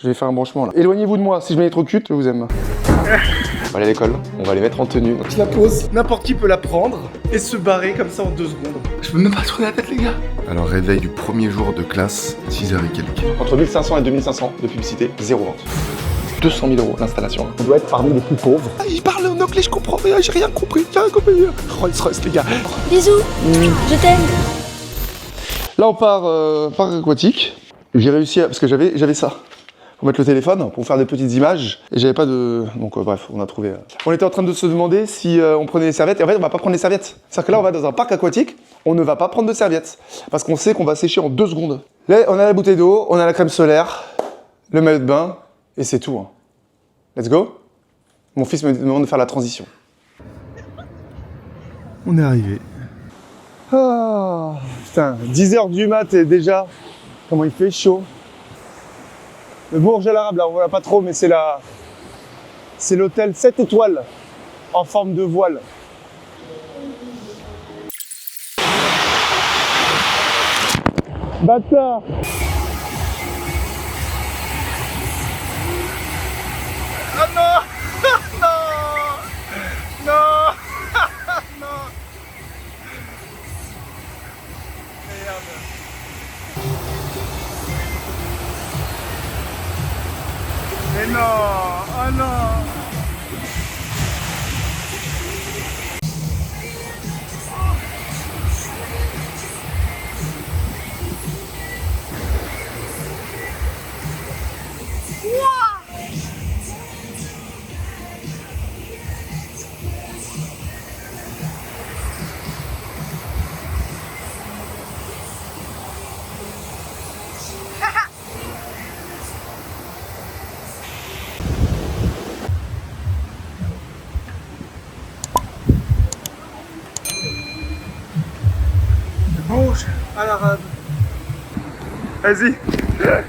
Je vais faire un branchement là. Éloignez-vous de moi, si je m'électrocute, je vous aime. On va aller à l'école, on va les mettre en tenue. Je la pose, n'importe qui peut la prendre et se barrer comme ça en 2 secondes. Je peux même pas tourner la tête les gars. Alors réveil du premier jour de classe, 6h et quelques. Entre 1500 et 2500 de publicité, 0 vente. 200 000 € l'installation. On doit être parmi les plus pauvres. Ah, il parle en anglais, je comprends rien, j'ai rien compris. Rolls-Royce les gars. Bisous, je t'aime. Là on part parc aquatique. J'ai réussi à... parce que j'avais ça. Pour mettre le téléphone, pour faire des petites images. Et j'avais pas de... Donc bref, on a trouvé... On était en train de se demander si on prenait les serviettes. Et en fait, on va pas prendre les serviettes. C'est-à-dire que là, on va dans un parc aquatique, on ne va pas prendre de serviettes. Parce qu'on sait qu'on va sécher en 2 secondes. Là, on a la bouteille d'eau, on a la crème solaire, le maillot de bain, et c'est tout. Hein. Let's go. Mon fils me demande de faire la transition. On est arrivé. Ah, putain, 10h du mat et déjà, comment il fait chaud. Le Bourj Al Arab, là, on voit pas trop, mais c'est l'hôtel 7 étoiles en forme de voile. Bâtard! Ah non! Non! Non! Non! Merde! Mais non! Oh non! Bourj Al Arab. Vas-y. 3,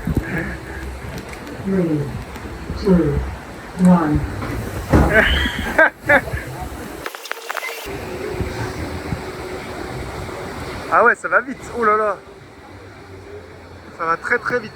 2, 1. Ah ouais, ça va vite. Oh là là. Ça va très très vite.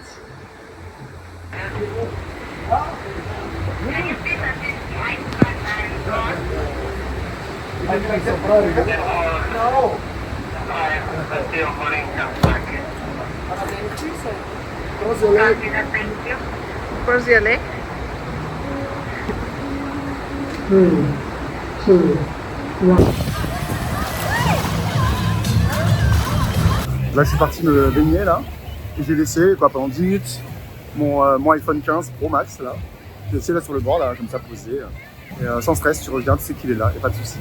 Where's the LA? 3, 2, 1. Là, je suis parti me baigner là. Et j'ai laissé quoi, pendant 10 minutes mon iPhone 15 Pro Max là. J'ai laissé là sur le bord là, comme ça posé. Et sans stress, tu reviens, tu sais qu'il est là, y a pas de souci.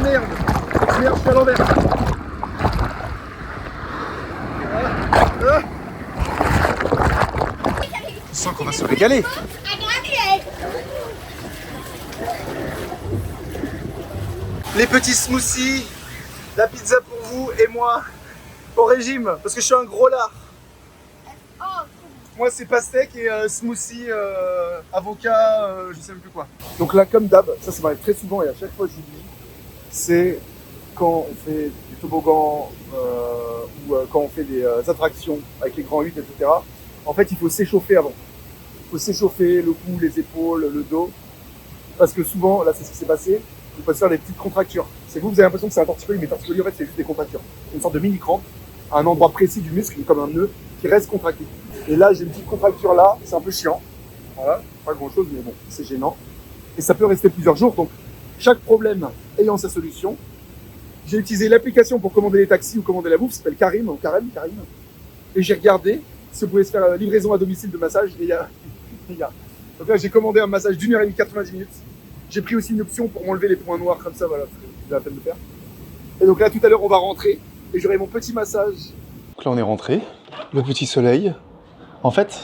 Merde, je suis à l'envers. Je sens qu'on va se régaler. Les petits smoothies, la pizza pour vous et moi au régime parce que je suis un gros lard. Moi c'est pastèque et smoothie, avocat, je sais même plus quoi. Donc là comme d'hab, ça m'arrive très souvent et à chaque fois j'oublie, c'est quand on fait du toboggan ou quand on fait des attractions avec les grands 8 etc. En fait il faut s'échauffer avant. Il faut s'échauffer le cou, les épaules, le dos. Parce que souvent, là c'est ce qui s'est passé, on peut se faire des petites contractures. C'est vous avez l'impression que c'est un torticolis, mais torticolis en fait c'est juste des contractures. Une sorte de mini crampe à un endroit précis du muscle, comme un nœud, qui reste contracté. Et là j'ai une petite contracture là, c'est un peu chiant. Voilà, pas grand chose, mais bon, c'est gênant. Et ça peut rester plusieurs jours, donc chaque problème ayant sa solution. J'ai utilisé l'application pour commander les taxis ou commander la bouffe, ça s'appelle Karim, Karim. Et j'ai regardé si on pouvait se faire la livraison à domicile de massage, et il y a... Donc là j'ai commandé un massage d'1h30, 90 minutes. J'ai pris aussi une option pour m'enlever les points noirs comme ça, voilà, c'est la peine de faire. Et donc là tout à l'heure on va rentrer, et j'aurai mon petit massage. Donc là on est rentré, le petit soleil. En fait,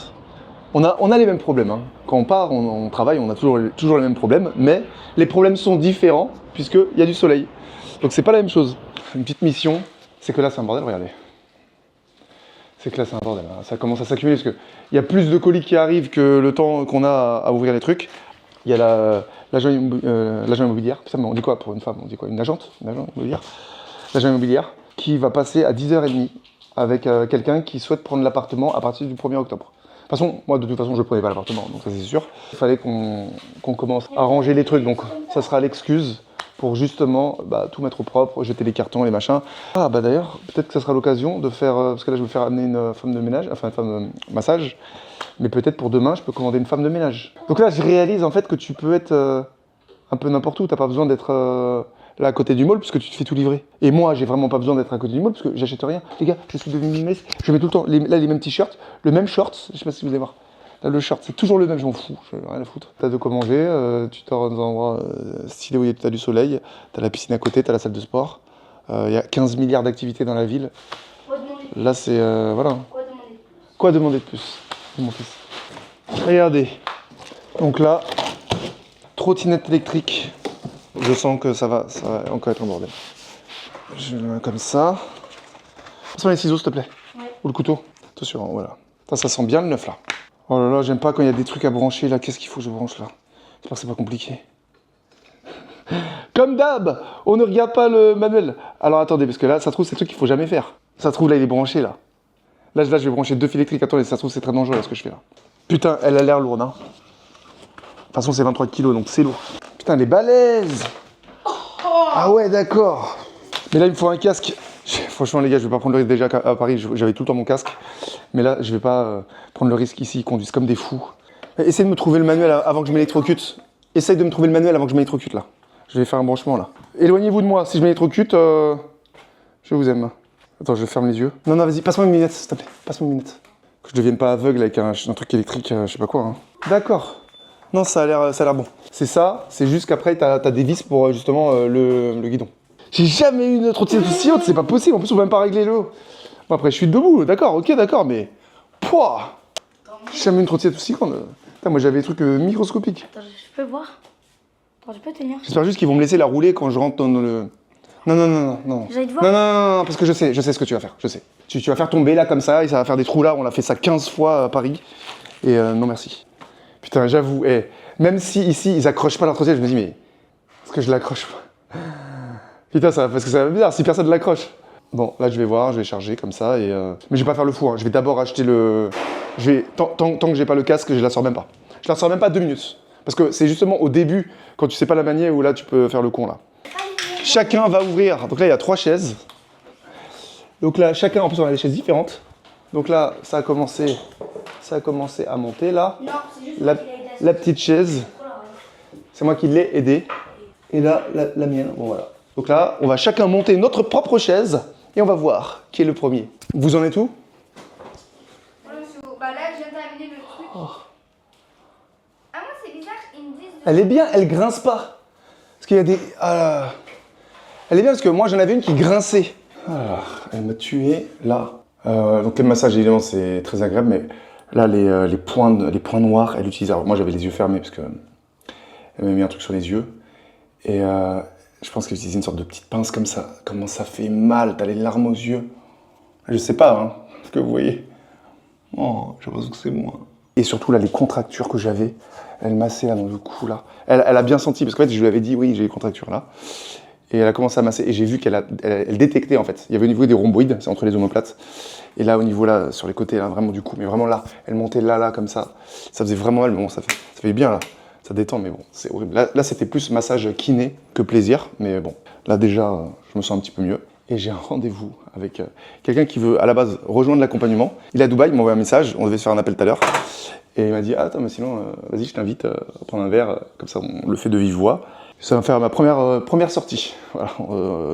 on a les mêmes problèmes. Hein. Quand on part, on travaille, on a toujours les mêmes problèmes, mais les problèmes sont différents puisqu'il y a du soleil. Donc c'est pas la même chose. Une petite mission, c'est que là c'est un bordel, regardez. C'est que là c'est un bordel, hein. Ça commence à s'accumuler parce qu'il y a plus de colis qui arrivent que le temps qu'on a à ouvrir les trucs. Il y a l'agent immobilière. Putain, mais on dit quoi pour une femme? On dit quoi? Une agente immobilière. L'agent immobilière qui va passer à 10h30 avec quelqu'un qui souhaite prendre l'appartement à partir du 1er octobre. De toute façon, moi de toute façon je prenais pas l'appartement, donc ça c'est sûr. Il fallait qu'on commence à ranger les trucs, donc ça sera l'excuse pour justement tout mettre au propre, jeter les cartons, les machins. Ah bah d'ailleurs, peut-être que ça sera l'occasion de faire, parce que là je vais faire amener une femme de ménage, enfin une femme massage, mais peut-être pour demain je peux commander une femme de ménage. Donc là je réalise en fait que tu peux être un peu n'importe où, t'as pas besoin d'être là à côté du mall puisque tu te fais tout livrer. Et moi j'ai vraiment pas besoin d'être à côté du mall parce que j'achète rien. Les gars, je suis devenu minimaliste, je mets tout le temps les mêmes t-shirts, le même short, je sais pas si vous allez voir. Là, le short, c'est toujours le même, je m'en fous, j'ai rien à foutre. T'as de quoi manger, tu dors dans un endroit stylé où t'as du soleil, t'as la piscine à côté, t'as la salle de sport. Il y a 15 milliards d'activités dans la ville. Là, c'est... voilà. Quoi demander de plus, mon fils? Regardez. Donc là, trottinette électrique. Je sens que ça va encore être un bordel. Je le mets comme ça. Passe-moi les ciseaux, s'il te plaît. Ouais. Ou le couteau. Attention, voilà. Ça sent bien le neuf, là. Oh là là, j'aime pas quand il y a des trucs à brancher, là. Qu'est-ce qu'il faut que je branche, là? J'espère que c'est pas compliqué. Comme d'hab, on ne regarde pas le manuel. Alors, attendez, parce que là, ça se trouve, c'est le truc qu'il faut jamais faire. Ça se trouve, là, il est branché, là. Là, je vais brancher 2 fils électriques. Attendez, ça se trouve, c'est très dangereux, là, ce que je fais, là. Putain, elle a l'air lourde, hein. De toute façon, c'est 23 kilos, donc c'est lourd. Putain, elle est balèze. Ah ouais, d'accord. Mais là, il me faut un casque. Franchement, les gars, je vais pas prendre le risque. Déjà à Paris, j'avais tout le temps mon casque. Mais là, je vais pas prendre le risque ici. Ils conduisent comme des fous. Essayez de me trouver le manuel avant que je m'électrocute. Essaye de me trouver le manuel avant que je m'électrocute, là. Je vais faire un branchement, là. Éloignez-vous de moi. Si je m'électrocute, je vous aime. Attends, je ferme les yeux. Non, vas-y, passe-moi une minute, s'il te plaît. Passe-moi une minute. Que je devienne pas aveugle avec un truc électrique, je sais pas quoi. Hein. D'accord. Non, ça a l'air bon. C'est ça, c'est juste qu'après, t'as des vis pour justement le guidon. J'ai jamais eu une trottinette aussi haute, c'est pas possible. En plus, on peut même pas régler le haut. Bon, après, je suis debout, d'accord, ok, d'accord, mais... Pouah, j'ai jamais eu une trottinette aussi grande. Putain, moi, j'avais des trucs microscopiques. Attends, je peux voir. Attends, je peux tenir. J'espère juste qu'ils vont me laisser la rouler quand je rentre dans le... Non. J'allais te voir. Non, parce que je sais ce que tu vas faire, je sais. Tu vas faire tomber là comme ça, et ça va faire des trous là, on a fait ça 15 fois à Paris. Et non, merci. Putain, j'avoue, même si ici, ils accrochent pas leur trottinette, je me dis, mais... Est-ce que je l'accroche pas? Putain, parce que ça va bizarre, si personne ne l'accroche. Bon, là, je vais voir, je vais charger comme ça, et... Mais je vais pas faire le fou, hein. Je vais d'abord acheter le... Tant que j'ai pas le casque, je la sors même pas. Je la sors même pas 2 minutes. Parce que c'est justement au début, quand tu sais pas la manier, où là, tu peux faire le con, là. Chacun va ouvrir. Donc là, il y a 3 chaises. Donc là, chacun, en plus, on a des chaises différentes. Donc là, ça a commencé à monter, là. Non, c'est juste La petite chaise, c'est moi qui l'ai aidé. Et là, la mienne, bon voilà. Donc là, on va chacun monter notre propre chaise et on va voir qui est le premier. Vous en êtes où? Bah là, je viens de terminer le truc. Oh. Ah, moi, c'est bizarre, ils me disent... Elle est bien, elle grince pas. Parce qu'il y a des... Ah, elle est bien parce que moi, j'en avais une qui grinçait. Alors, elle m'a tué là. Donc le massage, évidemment, c'est très agréable, mais là, les points noirs, elle utilise... Alors moi, j'avais les yeux fermés parce que elle m'a mis un truc sur les yeux. Et je pense qu'elle utilisait une sorte de petite pince comme ça. Comment ça fait mal, t'as les larmes aux yeux. Je sais pas, hein, ce que vous voyez. Oh, j'ai l'impression que c'est moi. Et surtout, là, les contractures que j'avais, elle massait là dans le cou, là. Elle a bien senti, parce qu'en fait, je lui avais dit, oui, j'ai les contractures là. Et elle a commencé à masser, et j'ai vu qu'elle détectait, en fait. Il y avait au niveau des rhomboïdes, c'est entre les omoplates. Et là, au niveau, là, sur les côtés, là, vraiment du cou, mais vraiment là, elle montait là, comme ça. Ça faisait vraiment mal, mais bon, ça fait bien, là. Ça détend, mais bon, c'est horrible. Là, c'était plus massage kiné que plaisir, mais bon. Là, déjà, je me sens un petit peu mieux. Et j'ai un rendez-vous avec quelqu'un qui veut, à la base, rejoindre l'accompagnement. Il est à Dubaï, il m'a envoyé un message, on devait se faire un appel tout à l'heure. Et il m'a dit, ah, attends, mais sinon, vas-y, je t'invite à prendre un verre, comme ça, on le fait de vive voix. Ça va faire ma première sortie. Voilà,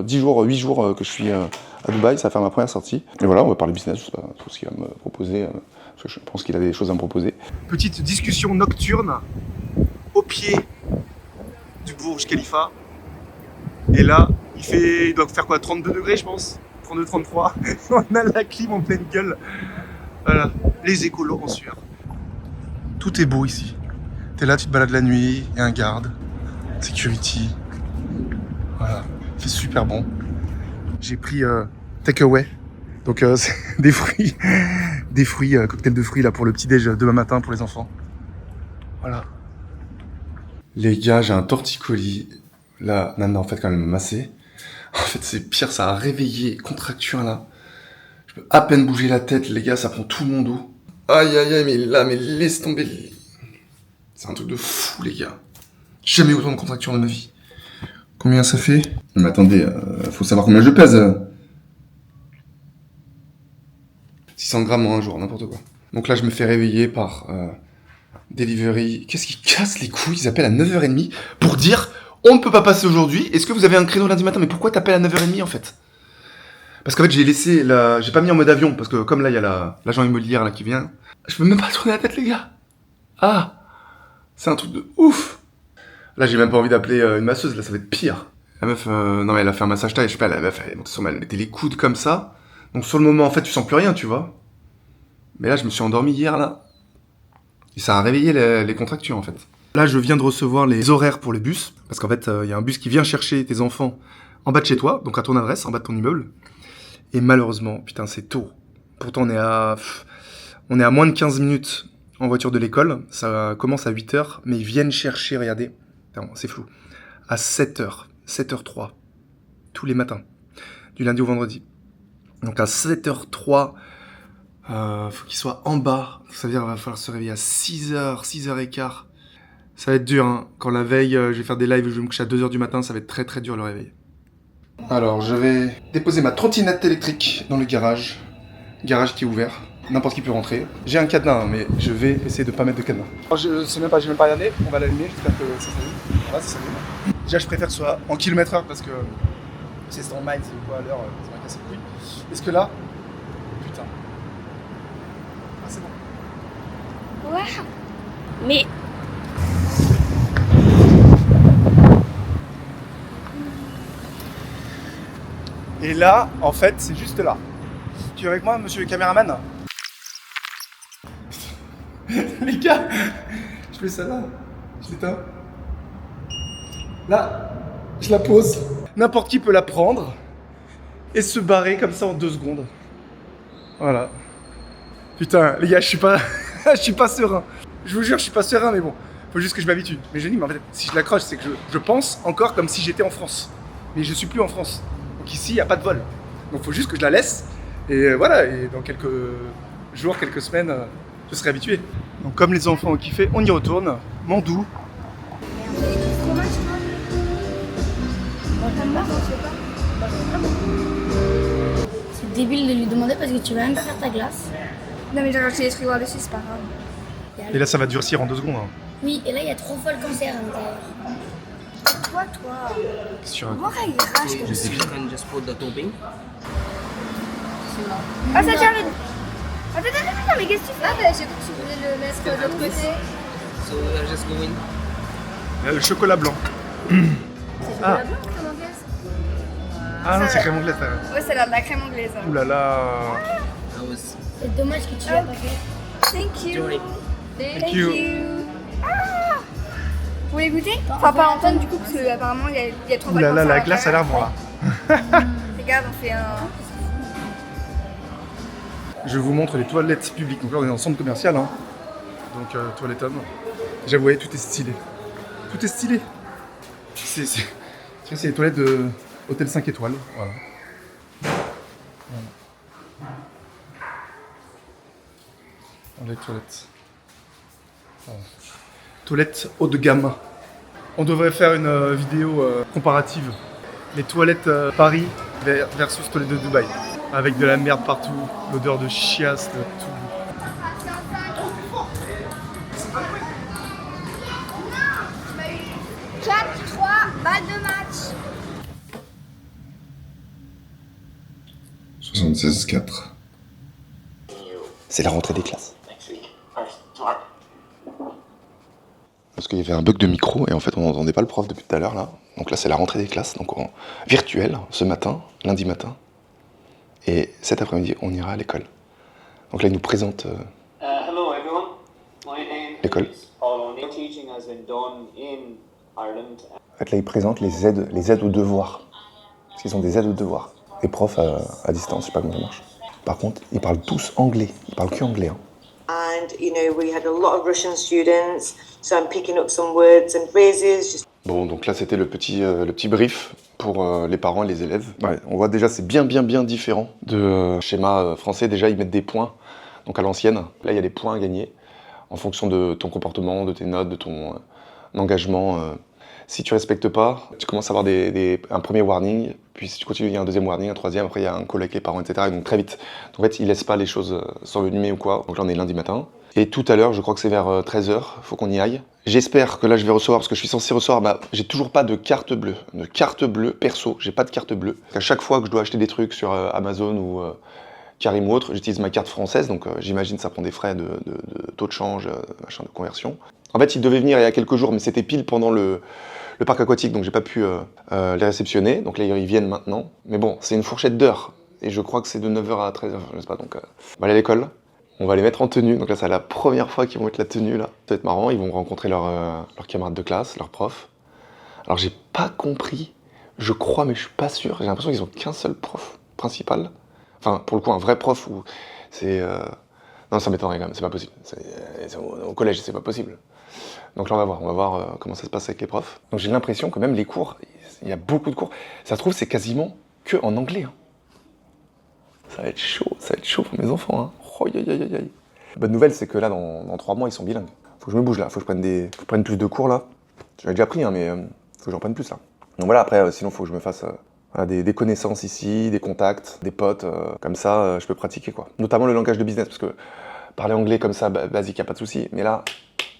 8 jours que je suis à Dubaï, ça va faire ma première sortie. Et voilà, on va parler business, je sais pas tout ce qu'il va me proposer, parce que je pense qu'il a des choses à me proposer. Petite discussion nocturne au pied du Burj Khalifa. Et là, il doit faire quoi, 32 degrés, je pense, 32, 33. On a la clim en pleine gueule. Voilà, les écolos en sueur. Tout est beau ici. T'es là, tu te balades la nuit, il y a un garde. Security. Voilà, il fait super bon. J'ai pris takeaway. Donc c'est des fruits, cocktail de fruits là pour le petit déj demain matin pour les enfants. Voilà. Les gars, j'ai un torticolis. Là, Nana, en fait, quand elle m'a massé. En fait, c'est pire, ça a réveillé contracture, là. Je peux à peine bouger la tête, les gars, ça prend tout mon dos. Aïe, aïe, aïe, mais là, mais laisse tomber. C'est un truc de fou, les gars. Jamais autant de contractures de ma vie. Combien ça fait? Mais attendez, faut savoir combien je pèse. 600 grammes en un jour, n'importe quoi. Donc là, je me fais réveiller par Delivery. Qu'est-ce qui casse les couilles? Ils appellent à 9h30 pour dire on ne peut pas passer aujourd'hui. Est-ce que vous avez un créneau lundi matin? Mais pourquoi t'appelles à 9h30 en fait? Parce qu'en fait, j'ai pas mis en mode avion parce que comme là, il y a l'agent immobilière là qui vient. Je peux même pas tourner la tête, les gars. Ah, c'est un truc de ouf. Là, j'ai même pas envie d'appeler une masseuse. Là, ça va être pire. La meuf, non mais elle a fait un massage taille. Je sais pas, la meuf, elle mettait les coudes comme ça. Donc sur le moment, en fait, tu sens plus rien, tu vois. Mais là, je me suis endormi hier, là. Et ça a réveillé les contractures, en fait. Là, je viens de recevoir les horaires pour le bus. Parce qu'en fait, il y a un bus qui vient chercher tes enfants en bas de chez toi, donc à ton adresse, en bas de ton immeuble. Et malheureusement, putain, c'est tôt. Pourtant, on est à moins de 15 minutes en voiture de l'école. Ça commence à 8h, mais ils viennent chercher, regardez. Pardon, c'est flou. À 7h, 7h03. Tous les matins. Du lundi au vendredi. Donc à 7h03, faut qu'il soit en bas. Ça veut dire qu'il va falloir se réveiller à 6h, 6h15. Ça va être dur, hein. Quand la veille, je vais faire des lives, je vais me coucher à 2h du matin, ça va être très très dur le réveil. Alors, je vais déposer ma trottinette électrique dans le garage. Garage qui est ouvert. N'importe qui peut rentrer. J'ai un cadenas, mais je vais essayer de pas mettre de cadenas. Je sais même pas, j'ai même pas regardé. On va l'allumer, j'espère que ça s'allume. Voilà, ça s'allume. Déjà, je préfère que ce soit en km/h parce que si c'est en miles ou quoi à l'heure, ça va casser le couille. Est-ce que là, putain. Ah, c'est bon. Ouais. Mais Et là, en fait, c'est juste là. Tu es avec moi, monsieur le caméraman? Les gars, je fais ça là. Je l'éteins. Là, je la pose. N'importe qui peut la prendre et se barrer comme ça en 2 secondes. Voilà. Putain, les gars, je suis pas, je suis pas serein. Je vous jure, je suis pas serein, mais bon, faut juste que je m'habitue. Mais je dis, mais en fait, si je l'accroche, c'est que je pense encore comme si j'étais en France. Mais je suis plus en France. Donc ici, il n'y a pas de vol. Donc faut juste que je la laisse. Et voilà, et dans quelques jours, quelques semaines, je serai habitué. Donc comme les enfants ont kiffé, on y retourne. Mandou. C'est débile de lui demander parce que tu vas même pas faire ta glace. non, mais j'ai rajouté des trucs dessus, c'est pas grave. Et là, ça va durcir en 2 secondes. Hein. Oui, et là il y a 3 fois le cancer à l'intérieur. Toi. Sur un... Comment il crache comme ça? You can just put the topping. Ah, ça tient le. Attends, mais qu'est-ce que tu fais? Ah, bah, j'ai cru que tu voulais le mettre de l'autre côté. So we are just going. Le chocolat blanc. C'est chocolat blanc ou crème anglaise? Ah non, Ça- c'est crème anglaise. Ça. Ouais, c'est de la crème anglaise. Ouh là là. I was C'est dommage que tu l'aies pas fait. Thank you. Joy. Thank you. Ah, vous voulez goûter? Enfin, pas Antoine du coup, parce qu'apparemment il y a trop Ouh là là, la glace a l'air bon là. Regarde, on fait un. Je vous montre les toilettes publiques. Donc là, on est dans le centre commercial. Hein. Donc, toilette homme. J'avoue, ouais, tout est stylé. Tout est stylé. C'est les toilettes de hôtel 5 étoiles. Voilà. Les toilettes. Voilà. Toilettes haut de gamme. On devrait faire une vidéo comparative. Les toilettes Paris versus toilettes de Dubaï. Avec de la merde partout, l'odeur de chiasse, de tout. 4-3, balle de match. 76,4. C'est la rentrée des classes. Parce qu'il y avait un bug de micro et en fait on n'entendait pas le prof depuis tout à l'heure là. Donc là c'est la rentrée des classes, donc virtuelle ce matin, lundi matin. Et cet après-midi on ira à l'école. Donc là il nous présente Hello everyone. My name l'école. is Paul O'Neill. Teaching has been done in Ireland. En fait là il présente les aides aux devoirs. Parce qu'ils ont des aides aux devoirs. Les profs à distance, je sais pas comment ça marche. Par contre ils parlent tous anglais, ils parlent que anglais. Hein. and we had a lot of Russian students, so I'm picking up some words and phrases. Bon, donc là c'était le petit brief pour les parents et les élèves. Ouais, on voit déjà c'est bien différent de schéma français. Déjà ils mettent des points, donc à l'ancienne. Là il y a des points à gagner en fonction de ton comportement, de tes notes, de ton engagement. Si tu respectes pas, tu commences à avoir un premier warning, puis si tu continues, il y a un deuxième warning, un troisième, après il y a un call avec les parents, etc. Et donc très vite. Donc, en fait, ils laissent pas les choses s'envenimer ou quoi. Donc là, on est lundi matin. Et tout à l'heure, je crois que c'est vers 13h, il faut qu'on y aille. J'espère que là, je vais recevoir, parce que je suis censé recevoir, j'ai toujours pas de carte bleue. De carte bleue perso, j'ai pas de carte bleue. À chaque fois que je dois acheter des trucs sur Amazon ou Carim ou autre, j'utilise ma carte française, donc j'imagine que ça prend des frais de taux de change, machin, de conversion. En fait, ils devaient venir il y a quelques jours, mais c'était pile pendant le parc aquatique, donc j'ai pas pu les réceptionner. Donc là, ils viennent maintenant. Mais bon, c'est une fourchette d'heures. Et je crois que c'est de 9h à 13h, je sais pas. Donc on va aller à l'école. On va les mettre en tenue. Donc là, c'est la première fois qu'ils vont mettre la tenue, là. Ça va être marrant. Ils vont rencontrer leurs camarades de classe, leurs profs. Alors, j'ai pas compris. Je crois, mais je suis pas sûr. J'ai l'impression qu'ils ont qu'un seul prof principal. Enfin, pour le coup, un vrai prof où c'est... Non, ça m'étonnerait quand même. C'est pas possible. Au collège, c'est pas possible. Donc là, on va voir comment ça se passe avec les profs. Donc j'ai l'impression que même les cours, il y a beaucoup de cours. Ça se trouve, c'est quasiment que en anglais. Hein. Ça va être chaud pour mes enfants. Hein. Oh, aïe. La bonne nouvelle, c'est que là, dans 3 mois, ils sont bilingues. Faut que je me bouge là, faut que je prenne plus de cours là. J'avais déjà pris, hein, mais faut que j'en prenne plus là. Donc voilà, après, sinon, faut que je me fasse des connaissances ici, des contacts, des potes. Comme ça, je peux pratiquer quoi. Notamment le langage de business, parce que parler anglais comme ça, basique, y a pas de souci. Mais là,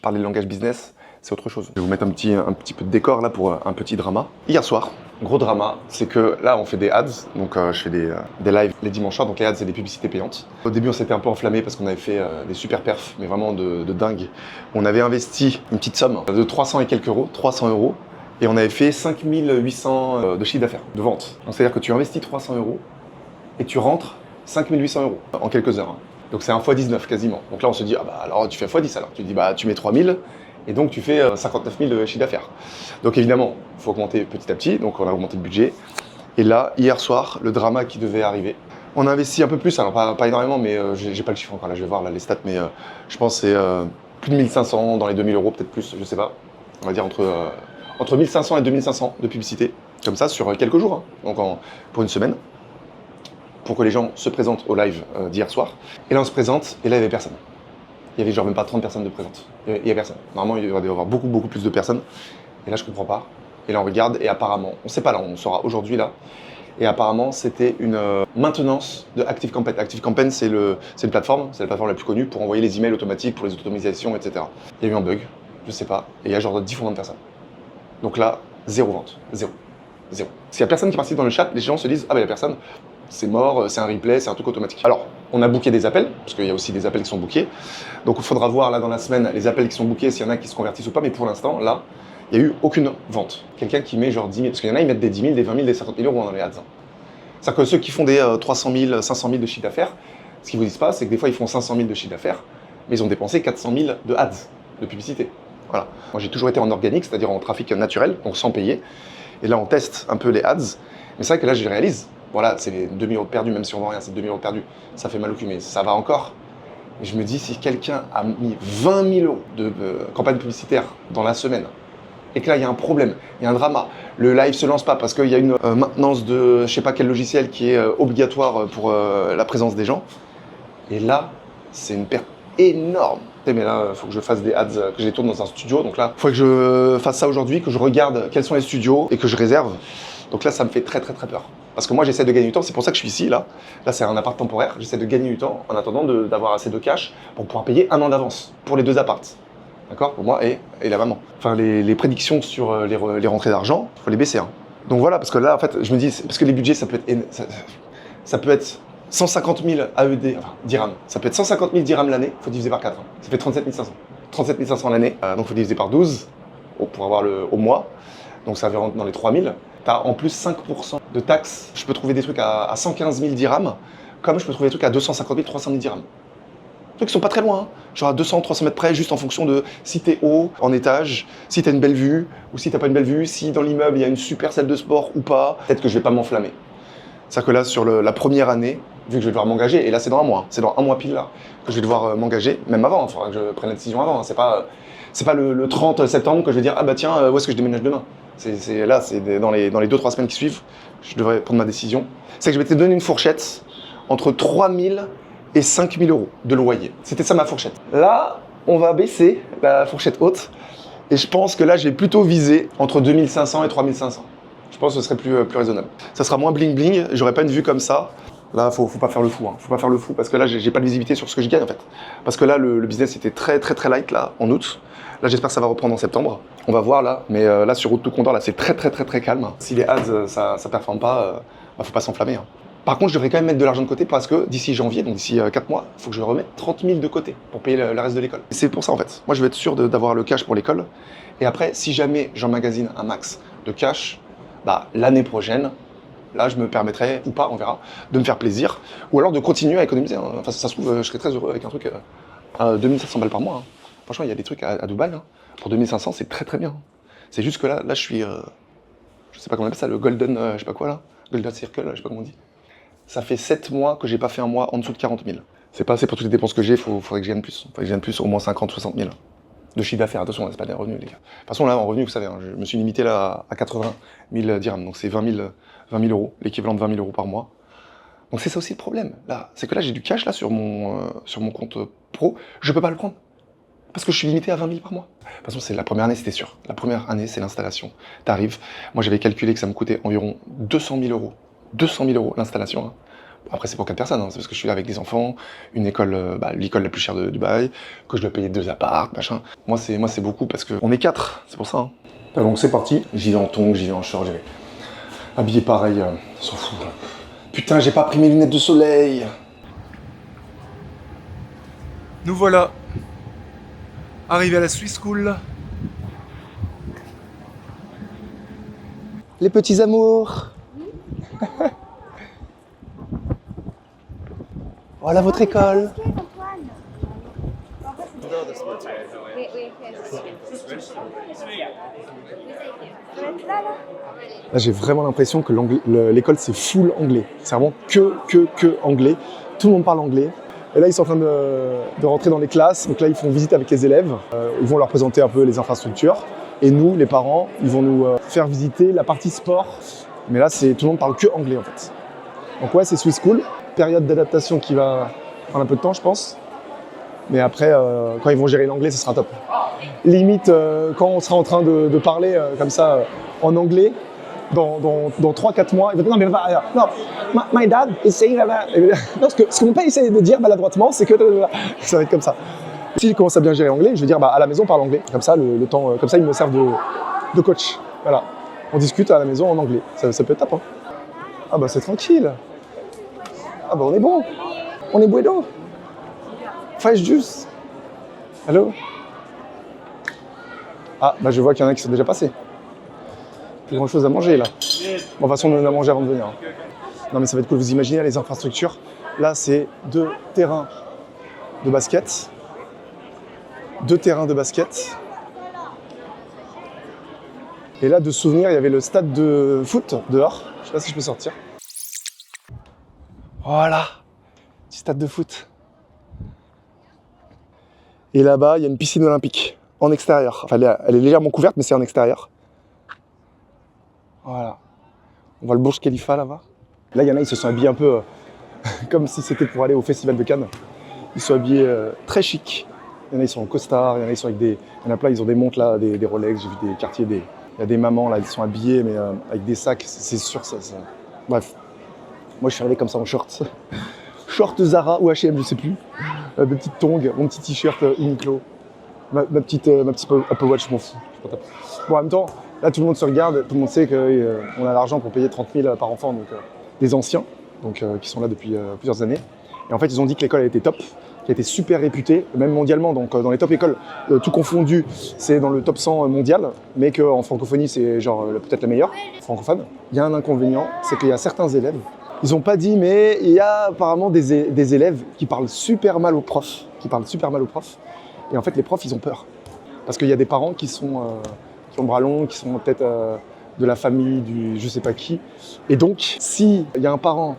parler le langage business, c'est autre chose. Je vais vous mettre un petit peu de décor là pour un petit drama. Hier soir, gros drama, c'est que là on fait des ads, donc je fais des lives les dimanches soirs, donc les ads c'est des publicités payantes. Au début on s'était un peu enflammé parce qu'on avait fait des super perfs, mais vraiment de dingue. On avait investi une petite somme de 300 et quelques euros, 300 euros, et on avait fait 5800 de chiffre d'affaires, de vente. Donc c'est-à-dire que tu investis 300 euros et tu rentres 5800 euros en quelques heures. Hein. Donc c'est un x19 quasiment. Donc là on se dit, ah bah alors tu fais x10 alors. Tu dis, bah tu mets 3000 et donc tu fais 59 000 de chiffre d'affaires. Donc évidemment, il faut augmenter petit à petit, donc on a augmenté le budget. Et là, hier soir, le drama qui devait arriver. On a investi un peu plus, alors pas énormément, mais j'ai pas le chiffre encore, là je vais voir là, les stats, mais je pense que c'est plus de 1500, dans les 2000 euros, peut-être plus, je sais pas. On va dire entre 1500 et 2500 de publicité, comme ça, sur quelques jours, hein, donc pour une semaine. Pour que les gens se présentent au live d'hier soir. Et là, on se présente, et là, il n'y avait personne. Il y avait genre même pas 30 personnes de présentes. Il n'y a personne. Normalement, il devrait y avoir beaucoup plus de personnes. Et là, je comprends pas. Et là, on regarde, et apparemment, on sait pas là, on saura aujourd'hui là. Et apparemment, c'était une maintenance de ActiveCampaign. ActiveCampaign, c'est une plateforme, c'est la plateforme la plus connue pour envoyer les emails automatiques, pour les automatisations, etc. Il y a eu un bug, je sais pas, et il y a genre 10 fois moins de personnes. Donc là, zéro vente. Zéro. S'il y a personne qui participe dans le chat, les gens se disent, ah bah il y a personne. C'est mort, c'est un replay, c'est un truc automatique. Alors, on a booké des appels, parce qu'il y a aussi des appels qui sont bookés. Donc il faudra voir là dans la semaine les appels qui sont bookés, s'il y en a qui se convertissent ou pas, mais pour l'instant, là, il n'y a eu aucune vente. Quelqu'un qui met genre 10 000, parce qu'il y en a, ils mettent des 10 000, des 20 000, des 50 000 euros dans les ads. C'est-à-dire que ceux qui font des 300 000, 500 000 de chiffre d'affaires, ce qu'ils vous disent pas, c'est que des fois, ils font 500 000 de chiffre d'affaires, mais ils ont dépensé 400 000 de ads, de publicité. Voilà. Moi, j'ai toujours été en organique, c'est-à-dire en trafic naturel, donc sans payer. Et là, on teste un peu les ads. Mais c'est vrai que là, je réalise. Voilà, c'est les 2000 euros perdus, même si on vend rien, c'est 2000 euros perdus. Ça fait mal au cul, mais ça va encore. Et je me dis, si quelqu'un a mis 20 000 euros de campagne publicitaire dans la semaine, et que là, il y a un problème, il y a un drama, le live se lance pas parce qu'il y a une maintenance de je sais pas quel logiciel qui est obligatoire pour la présence des gens, et là, c'est une perte énorme. Mais là, il faut que je fasse des ads, que je les tourne dans un studio. Donc là, il faut que je fasse ça aujourd'hui, que je regarde quels sont les studios et que je réserve. Donc là, ça me fait très peur. Parce que moi, j'essaie de gagner du temps. C'est pour ça que je suis ici, là. Là, c'est un appart temporaire. J'essaie de gagner du temps en attendant d'avoir assez de cash pour pouvoir payer 1 an d'avance pour les 2 apparts. D'accord? Pour moi et la maman. Enfin, les prédictions sur les rentrées d'argent, il faut les baisser. Hein. Donc voilà, parce que là, en fait, je me dis, parce que les budgets, ça peut être 150 000 AED, enfin, dirhams. Ça peut être 150 000 dirhams l'année, il faut diviser par 4. Hein. Ça fait 37 500. 37 500 l'année, donc il faut diviser par 12 pour avoir au mois. Donc ça va dans les 3 000. Tu as en plus 5% de taxes. Je peux trouver des trucs à 115 000 dirhams, comme je peux trouver des trucs à 250 000, 300 000 dirhams. Des trucs qui sont pas très loin, hein. Genre à 200, 300 mètres près, juste en fonction de si t'es haut, en étage, si t'as une belle vue, ou si t'as pas une belle vue, si dans l'immeuble il y a une super salle de sport ou pas. Peut-être que je vais pas m'enflammer. C'est-à-dire que là, sur la première année vu que je vais devoir m'engager. Et là, c'est dans un mois. C'est dans un mois pile là que je vais devoir m'engager. Même avant, il faudra que je prenne la décision avant. C'est pas le 30 septembre que je vais dire ah bah tiens, où est-ce que je déménage demain. C'est dans les 2-3 semaines qui suivent, je devrais prendre ma décision. C'est que je vais te donner une fourchette entre 3 000 et 5 000 euros de loyer. C'était ça ma fourchette. Là, on va baisser la fourchette haute. Et je pense que là, je vais plutôt viser entre 2 500 et 3 500. Je pense que ce serait plus raisonnable. Ça sera moins bling bling, j'aurai pas une vue comme ça. Là, faut pas faire le fou. Faut pas faire le fou parce que là, j'ai pas de visibilité sur ce que je gagne en fait. Parce que là, le business était très light là en août. Là, j'espère que ça va reprendre en septembre. On va voir là. Mais là, sur Route to Condor, là, c'est très calme. Si les ads, ça performe pas, faut pas s'enflammer. Par contre, je devrais quand même mettre de l'argent de côté parce que d'ici janvier, donc d'ici 4 mois, il faut que je remette 30 000 de côté pour payer le reste de l'école. C'est pour ça en fait. Moi, je veux être sûr d'avoir le cash pour l'école. Et après, si jamais j'emmagasine un max de cash, bah, l'année prochaine, là, je me permettrai, ou pas, on verra, de me faire plaisir. Ou alors de continuer à économiser. Enfin, ça se trouve, je serais très heureux avec un truc à 2500 balles par mois. Franchement, il y a des trucs à Dubaï. Pour 2500, c'est très bien. C'est juste que là, je suis, je sais pas comment on appelle ça, le golden, je sais pas quoi là, golden circle, je sais pas comment on dit. Ça fait 7 mois que j'ai pas fait un mois en dessous de 40 000. C'est pas assez pour toutes les dépenses que j'ai, faudrait que je gagne plus. Faudrait que je gagne plus, au moins 50, 60 000. De chiffre d'affaires, attention, c'est pas des revenus les gars. De toute façon là, en revenus, vous savez, je me suis limité là à 80 000 dirhams, donc c'est 20 000 euros, l'équivalent de 20 000 euros par mois. Donc c'est ça aussi le problème, là. C'est que là, j'ai du cash là sur mon compte pro, je peux pas le prendre. Parce que je suis limité à 20 000 par mois. De toute façon, c'est la première année, c'était sûr. La première année, c'est l'installation. T'arrives, moi j'avais calculé que ça me coûtait environ 200 000 euros. 200 000 euros l'installation. Après, c'est pour 4 personnes, c'est parce que je suis là avec des enfants, une école, l'école la plus chère de Dubaï, que je dois payer 2 apparts, machin. Moi, c'est beaucoup parce qu'on est 4, c'est pour ça. Donc c'est parti, j'y vais en tongs, j'y vais en short, j'y vais habillé pareil, on s'en fout. Putain, j'ai pas pris mes lunettes de soleil. Nous voilà arrivés à la Swiss School. Les petits amours. Voilà votre école. Là, j'ai vraiment l'impression que l'école, c'est full anglais. C'est vraiment que anglais. Tout le monde parle anglais. Et là, ils sont en train de rentrer dans les classes. Donc là, ils font visite avec les élèves. Ils vont leur présenter un peu les infrastructures. Et nous, les parents, ils vont nous faire visiter la partie sport. Mais là, tout le monde parle que anglais, en fait. Donc ouais, c'est Swiss School. Période d'adaptation qui va prendre un peu de temps, je pense. Mais après, quand ils vont gérer l'anglais, ce sera top. Limite, quand on sera en train de parler comme ça en anglais, dans 3-4 mois, il va dire non, my dad is saying that. Non, ce que mon père essaie de dire maladroitement, c'est que ça va être comme ça. S'il commence à bien gérer l'anglais, je vais dire à la maison, parle anglais. Comme ça, le temps, comme ça, ils me servent de coach. Voilà. On discute à la maison en anglais. Ça peut être top. Ah bah c'est tranquille. Ah bah on est bon. On est bueno. Fresh juice. Allô? Ah bah je vois qu'il y en a qui sont déjà passés. Plus grand chose à manger là. Bon, de toute façon on a mangé avant de venir. Non mais ça va être cool. Vous imaginez les infrastructures. Là c'est 2 terrains de basket. 2 terrains de basket. Et là, de souvenir, il y avait le stade de foot dehors. Je sais pas si je peux sortir. Voilà, petit stade de foot. Et là-bas, il y a une piscine olympique en extérieur. Enfin, elle est légèrement couverte, mais c'est en extérieur. Voilà. On voit le Burj Khalifa là-bas. Là, il y en a, ils se sont habillés un peu comme si c'était pour aller au Festival de Cannes. Ils sont habillés très chic. Il y en a, ils sont en costard. Il y en a, ils sont avec des... Il y en a plein, ils ont des montres là, des Rolex. J'ai vu des quartiers, Il y a des mamans là, elles sont habillées, mais avec des sacs, c'est sûr ça. Bref. Moi, je suis arrivé comme ça en short. Short Zara ou H&M, je sais plus. Des petites tongs, mon petit t-shirt Uniqlo. Ma petite Apple Watch, je m'en fous. Bon, en même temps, là, tout le monde se regarde, tout le monde sait qu'on a l'argent pour payer 30 000 par enfant, donc des anciens, donc qui sont là depuis plusieurs années. Et en fait, ils ont dit que l'école a été top, qui a été super réputée, même mondialement. Donc dans les top écoles, tout confondu, c'est dans le top 100 mondial, mais qu'en francophonie, c'est genre peut-être la meilleure francophone. Il y a un inconvénient, c'est qu'il y a certains élèves, ils n'ont pas dit, mais il y a apparemment des élèves qui parlent super mal aux profs, Et en fait, les profs, ils ont peur. Parce qu'il y a des parents qui ont le bras long, qui sont peut-être de la famille, du je sais pas qui. Et donc, s'il y a un parent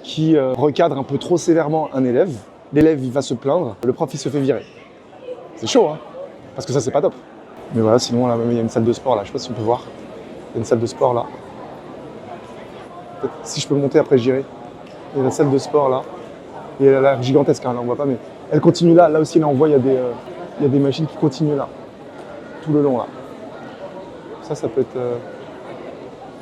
qui recadre un peu trop sévèrement un élève. L'élève, il va se plaindre, le prof, il se fait virer. C'est chaud, hein, parce que ça, c'est pas top. Mais voilà, sinon, là, il y a une salle de sport, là. Je sais pas si on peut voir. Il y a une salle de sport, là. Si je peux monter, après, j'irai. Il y a la salle de sport, là. Et elle a l'air gigantesque, hein, là, on voit pas, mais elle continue là. Là aussi, là, on voit, il y a des machines qui continuent là. Tout le long, là. Ça peut être...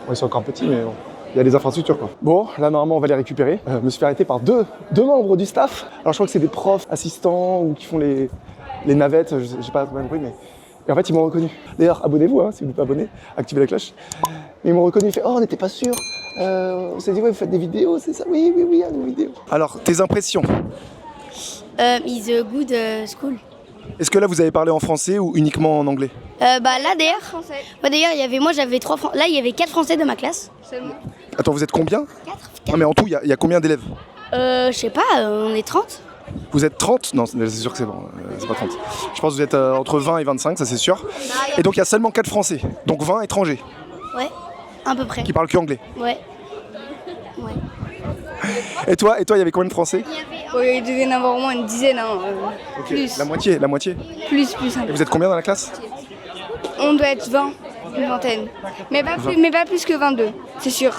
Ouais, c'est encore petit, mais bon. Il y a des infrastructures, quoi. Bon, là, normalement, on va les récupérer. Je me suis fait arrêter par deux membres du staff. Alors, je crois que c'est des profs, assistants, ou qui font les navettes. J'ai pas bien compris, mais... Et en fait, ils m'ont reconnu. D'ailleurs, abonnez-vous, hein, si vous n'êtes pas abonné. Activez la cloche. Mais ils m'ont reconnu. Ils font « Oh, on n'était pas sûr. On s'est dit, ouais, vous faites des vidéos, c'est ça? Oui, des vidéos. » Alors, tes impressions? Is a good school. Est-ce que là, vous avez parlé en français ou uniquement en anglais? Là d'ailleurs, moi j'avais 3 Français. Là, il y avait 4 Français de ma classe. Seulement. Attends, vous êtes combien? 4. Non, mais en tout, il y a combien d'élèves? Je sais pas, on est 30. Vous êtes 30? Non, c'est sûr que c'est bon, c'est pas 30. Je pense que vous êtes entre 20 et 25, ça c'est sûr. Et donc il y a seulement 4 Français, donc 20 étrangers. Ouais, à peu près. Qui parlent que anglais. Ouais. Et toi, il y avait combien de Français? Il devait y en avoir au moins une dizaine, hein. Ok. Plus. La moitié. Plus. Et vous êtes combien dans la classe? On doit être 20, une vingtaine. Mais pas plus que 22, c'est sûr.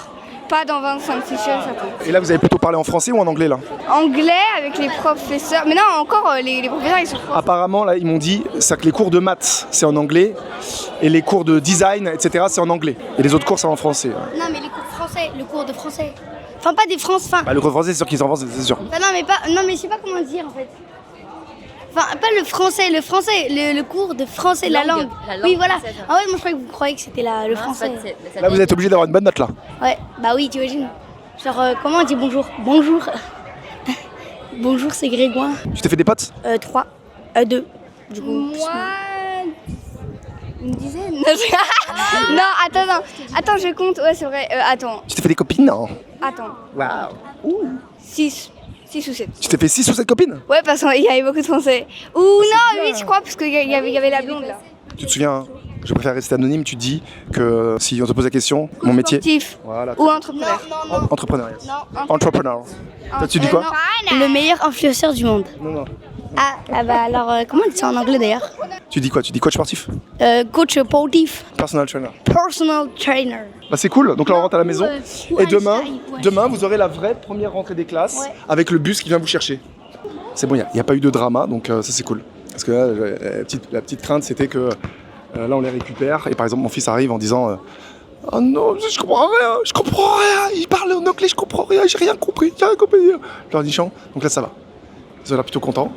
Pas dans 25, c'est sûr, ça peut. Et là, vous avez plutôt parlé en français ou en anglais, là? Anglais avec les professeurs. Mais non, encore, les professeurs, ils sont français. Apparemment, là, ils m'ont dit que les cours de maths, c'est en anglais, et les cours de design, etc., c'est en anglais. Et les autres cours, c'est en français. Non, mais les cours français, le cours de français. Enfin, pas des France, Bah, le cours de français, c'est sûr qu'ils sont en français, c'est sûr. Enfin, non, mais je sais pas comment dire, en fait. Enfin, pas le français, le cours de français, la langue. Oui, voilà. Ah ouais, moi je croyais que vous croyez que c'était le français. Là, vous êtes obligé d'avoir une bonne note, là. Ouais, bah oui, tu imagines. Genre, comment on dit bonjour? Bonjour. Bonjour, c'est Grégoire. Tu t'es fait des potes? 3. 2. Du coup. Moi, une dizaine. Non, attends, je compte. Ouais, c'est vrai. Attends. Tu t'es fait des copines? Non. Attends. Waouh. 6 ou 7. Tu t'es fait 6 ou 7 copines? Ouais, parce qu'il y avait beaucoup de Français. Ou non, 8 je crois, parce qu'il y avait la blonde là. Tu te souviens, je préfère rester anonyme, tu dis que si on te pose la question, mon métier... Sportif. Voilà. Ou entrepreneur. Non. Entrepreneur, yes. Non, Entrepreneur. Toi, tu dis quoi? Le meilleur influenceur du monde. Non. Ah bah alors, comment on dit ça en anglais d'ailleurs? Tu dis quoi? Tu dis coach sportif? Coach sportif. Personal trainer. Personal trainer. Bah c'est cool, donc là on rentre à la maison. Ou Et demain, Einstein. vous aurez la vraie première rentrée des classes Ouais. avec le bus qui vient vous chercher. C'est bon, il n'y a pas eu de drama, donc ça c'est cool. Parce que là, la petite crainte c'était que là on les récupère et par exemple mon fils arrive en disant oh non, je comprends rien, il parle en anglais, je comprends rien, j'ai rien compris. Je leur dis chant, donc là ça va. Ils ont l'air plutôt contents.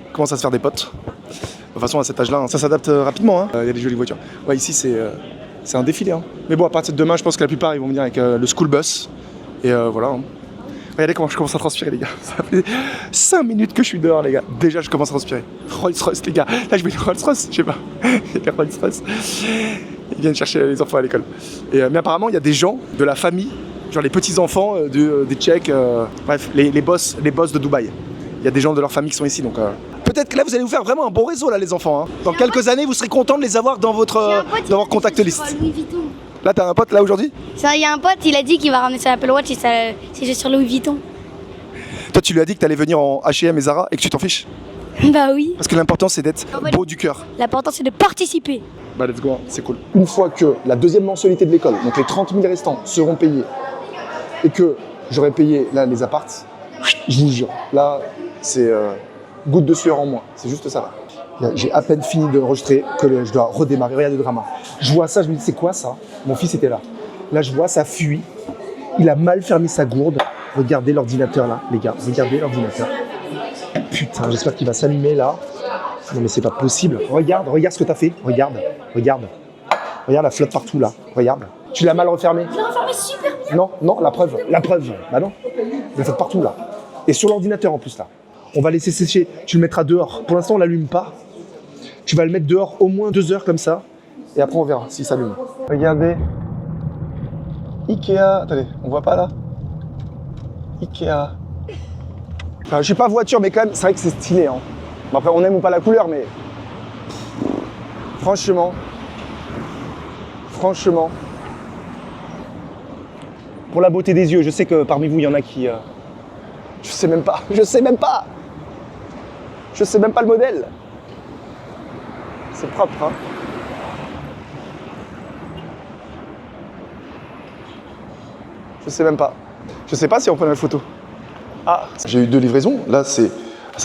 Ils commencent à se faire des potes. De toute façon à cet âge-là, ça s'adapte rapidement, il y a des jolies voitures. Ouais, ici c'est un défilé. Hein. Mais bon, à partir de demain, je pense que la plupart ils vont venir avec le school bus. Et voilà. Hein. Regardez comment je commence à transpirer, les gars. Ça fait 5 minutes que je suis dehors, les gars. Déjà, je commence à transpirer. Rolls-Royce, les gars. Là, je mets les Rolls-Royce, je sais pas. Les Rolls-Royce. Ils viennent chercher les enfants à l'école. Mais apparemment, il y a des gens de la famille, genre les petits-enfants des Tchèques, bref, les boss de Dubaï. Il y a des gens de leur famille qui sont ici, donc... Peut-être que là, vous allez vous faire vraiment un bon réseau, là, les enfants. Hein. Dans quelques années, vous serez contents de les avoir dans votre contact list. Louis Vuitton. Là, t'as un pote, là, aujourd'hui? Il y a un pote, il a dit qu'il va ramener son Apple Watch et c'est juste sur Louis Vuitton. Toi, tu lui as dit que t'allais venir en H&M et Zara et que tu t'en fiches? Bah oui. Parce que l'important, c'est d'être beau du cœur. L'important, c'est de participer. Bah, let's go, hein. C'est cool. Une fois que la deuxième mensualité de l'école, donc les 30 000 restants, seront payés et que j'aurai payé, là, les apparts, je vous jure, là, c'est goutte de sueur en moins. C'est juste ça, là. J'ai à peine fini d'enregistrer que je dois redémarrer. Regardez le drama. Je vois ça, je me dis, c'est quoi ça? Mon fils était là. Là, je vois, ça fuit. Il a mal fermé sa gourde. Regardez l'ordinateur, là, les gars. Regardez l'ordinateur. Putain, j'espère qu'il va s'allumer, là. Non, mais c'est pas possible. Regarde ce que t'as fait. Regarde. Regarde la flotte partout, là. Regarde. Tu l'as mal refermé. Je l'ai refermé super bien. Non, la preuve. Bah non. La flotte partout, là. Et sur l'ordinateur, en plus, là. On va laisser sécher. Tu le mettras dehors. Pour l'instant, on l'allume pas. Tu vas le mettre dehors au moins 2 heures comme ça. Et après, on verra s'il s'allume. Regardez. Ikea. Attendez, on voit pas là? Ikea. Enfin, je suis pas voiture, mais quand même, c'est vrai que c'est stylé. Hein. Bon, après, on aime ou pas la couleur, mais... Franchement... pour la beauté des yeux. Je sais que parmi vous, il y en a qui... Je sais même pas. Je sais même pas le modèle. C'est propre, hein. Je sais même pas. Je sais pas si on prend la photo. Ah, j'ai eu 2 livraisons. Là, ça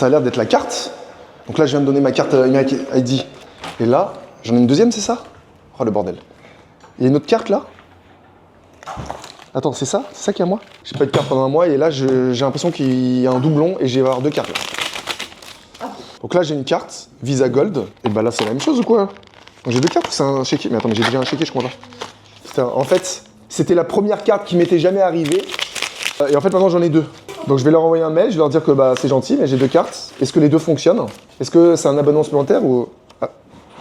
a l'air d'être la carte. Donc là, je viens de donner ma carte American ID. Et là, j'en ai une deuxième, c'est ça? Oh, le bordel. Il y a une autre carte, là? Attends, c'est ça? C'est ça qu'il y a moi? J'ai pas eu de carte pendant un mois et là, j'ai l'impression qu'il y a un doublon et je vais avoir 2 cartes, là. Donc là, j'ai une carte Visa Gold. Et bah là, c'est la même chose ou quoi? J'ai 2 cartes, c'est un chéquier. Mais attends, mais j'ai déjà un chéquier, je crois pas. Putain, en fait, c'était la première carte qui m'était jamais arrivée. Et en fait, maintenant, j'en ai 2. Donc je vais leur envoyer un mail, je vais leur dire que bah, c'est gentil, mais j'ai 2 cartes. Est-ce que les 2 fonctionnent? Est-ce que c'est un abonnement supplémentaire ou... Ah,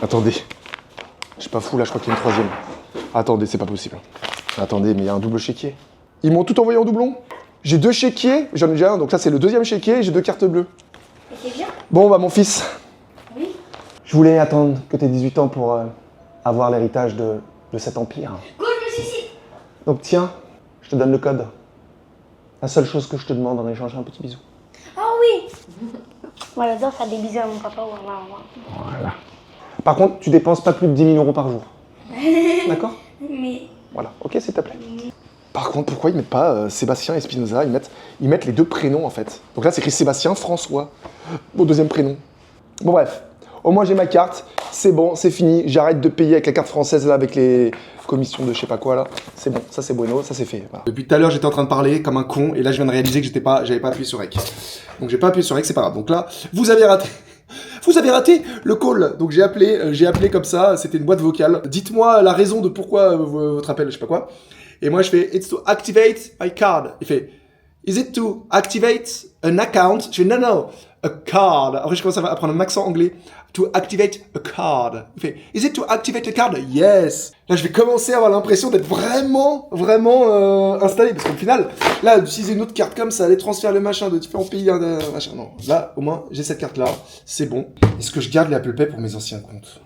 attendez. Je suis pas fou, là, je crois qu'il y a une 3e. Attendez, c'est pas possible. Attendez, mais il y a un double chéquier. Ils m'ont tout envoyé en doublon. J'ai 2 chéquiers, j'en ai déjà un, donc ça c'est le 2e chéquier et j'ai 2 cartes bleues. Et c'est bien? Bon, bah mon fils. Oui. Je voulais attendre que tu aies 18 ans pour avoir l'héritage de cet empire. Go, je me suicide. Donc tiens, je te donne le code. La seule chose que je te demande en échange, un petit bisou. Ah oui. Moi j'adore faire des bisous à mon papa ou à ma maman. Voilà. Par contre, tu dépenses pas plus de 10 000 € par jour. D'accord? Mais... Voilà, ok, s'il te plaît. Par contre, pourquoi ils mettent pas Sébastien et Spinoza? Ils mettent les 2 prénoms en fait. Donc là, c'est écrit Sébastien François, mon 2e prénom. Bon bref, au moins j'ai ma carte, c'est bon, c'est fini. J'arrête de payer avec la carte française là, avec les commissions de je sais pas quoi là. C'est bon, ça c'est bueno, ça c'est fait. Voilà. Depuis tout à l'heure, j'étais en train de parler comme un con et là, je viens de réaliser que j'avais pas appuyé sur REC. Donc j'ai pas appuyé sur REC, c'est pas grave. Donc là, vous avez raté. Vous avez raté le call. Donc j'ai appelé comme ça, c'était une boîte vocale. Dites-moi la raison de pourquoi votre appel, je sais pas quoi. Et moi je fais it's to activate my card. Il fait is it to activate an account? Je fais non, a card. Après je commence à apprendre un accent anglais. To activate a card. Il fait is it to activate a card? Yes. Là je vais commencer à avoir l'impression d'être vraiment installé parce qu'au final là d'utiliser une autre carte comme ça, les transferts, le machin de différents pays, machin. Non, là au moins j'ai cette carte là, c'est bon. Est-ce que je garde les Apple Pay pour mes anciens comptes?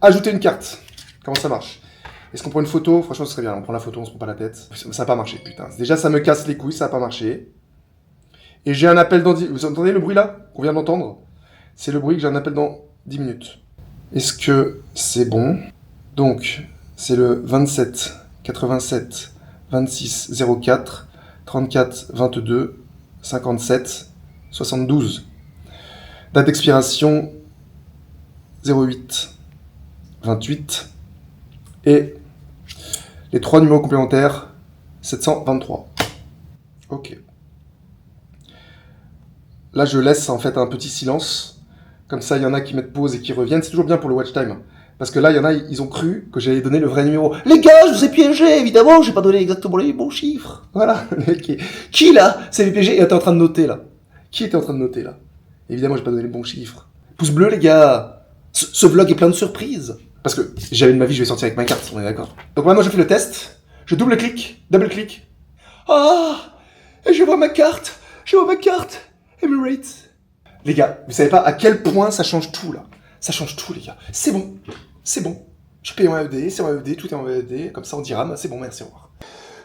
Ajouter une carte. Comment ça marche? Est-ce qu'on prend une photo? Franchement, ce serait bien. On prend la photo, on se prend pas la tête. Ça n'a pas marché, putain. Déjà, ça me casse les couilles, ça n'a pas marché. Et j'ai un appel dans 10... Vous entendez le bruit là qu'on vient d'entendre? C'est le bruit que j'ai un appel dans 10 minutes. Est-ce que c'est bon? Donc, c'est le 27 87 26 04 34 22 57 72. Date d'expiration 08 28. Et les 3 numéros complémentaires, 723. Ok. Là, je laisse en fait un petit silence. Comme ça, il y en a qui mettent pause et qui reviennent. C'est toujours bien pour le watch time. Parce que là, il y en a, ils ont cru que j'allais donner le vrai numéro. Les gars, je vous ai piégé, évidemment, j'ai pas donné exactement les bons chiffres. Voilà. Qui là s'est fait piéger et était en train de noter là? Qui était en train de noter là? Évidemment, j'ai pas donné les bons chiffres. Pouce bleu, les gars. Ce vlog est plein de surprises. Parce que jamais de ma vie, je vais sortir avec ma carte, on est d'accord. Donc maintenant, je fais le test. Je double-clique. Ah! Et je vois ma carte. Emirates. Les gars, vous savez pas à quel point ça change tout, là. Ça change tout, les gars. C'est bon. Je paye en AED, c'est en AED, tout est en AED. Comme ça, on dira, c'est bon, merci, au revoir.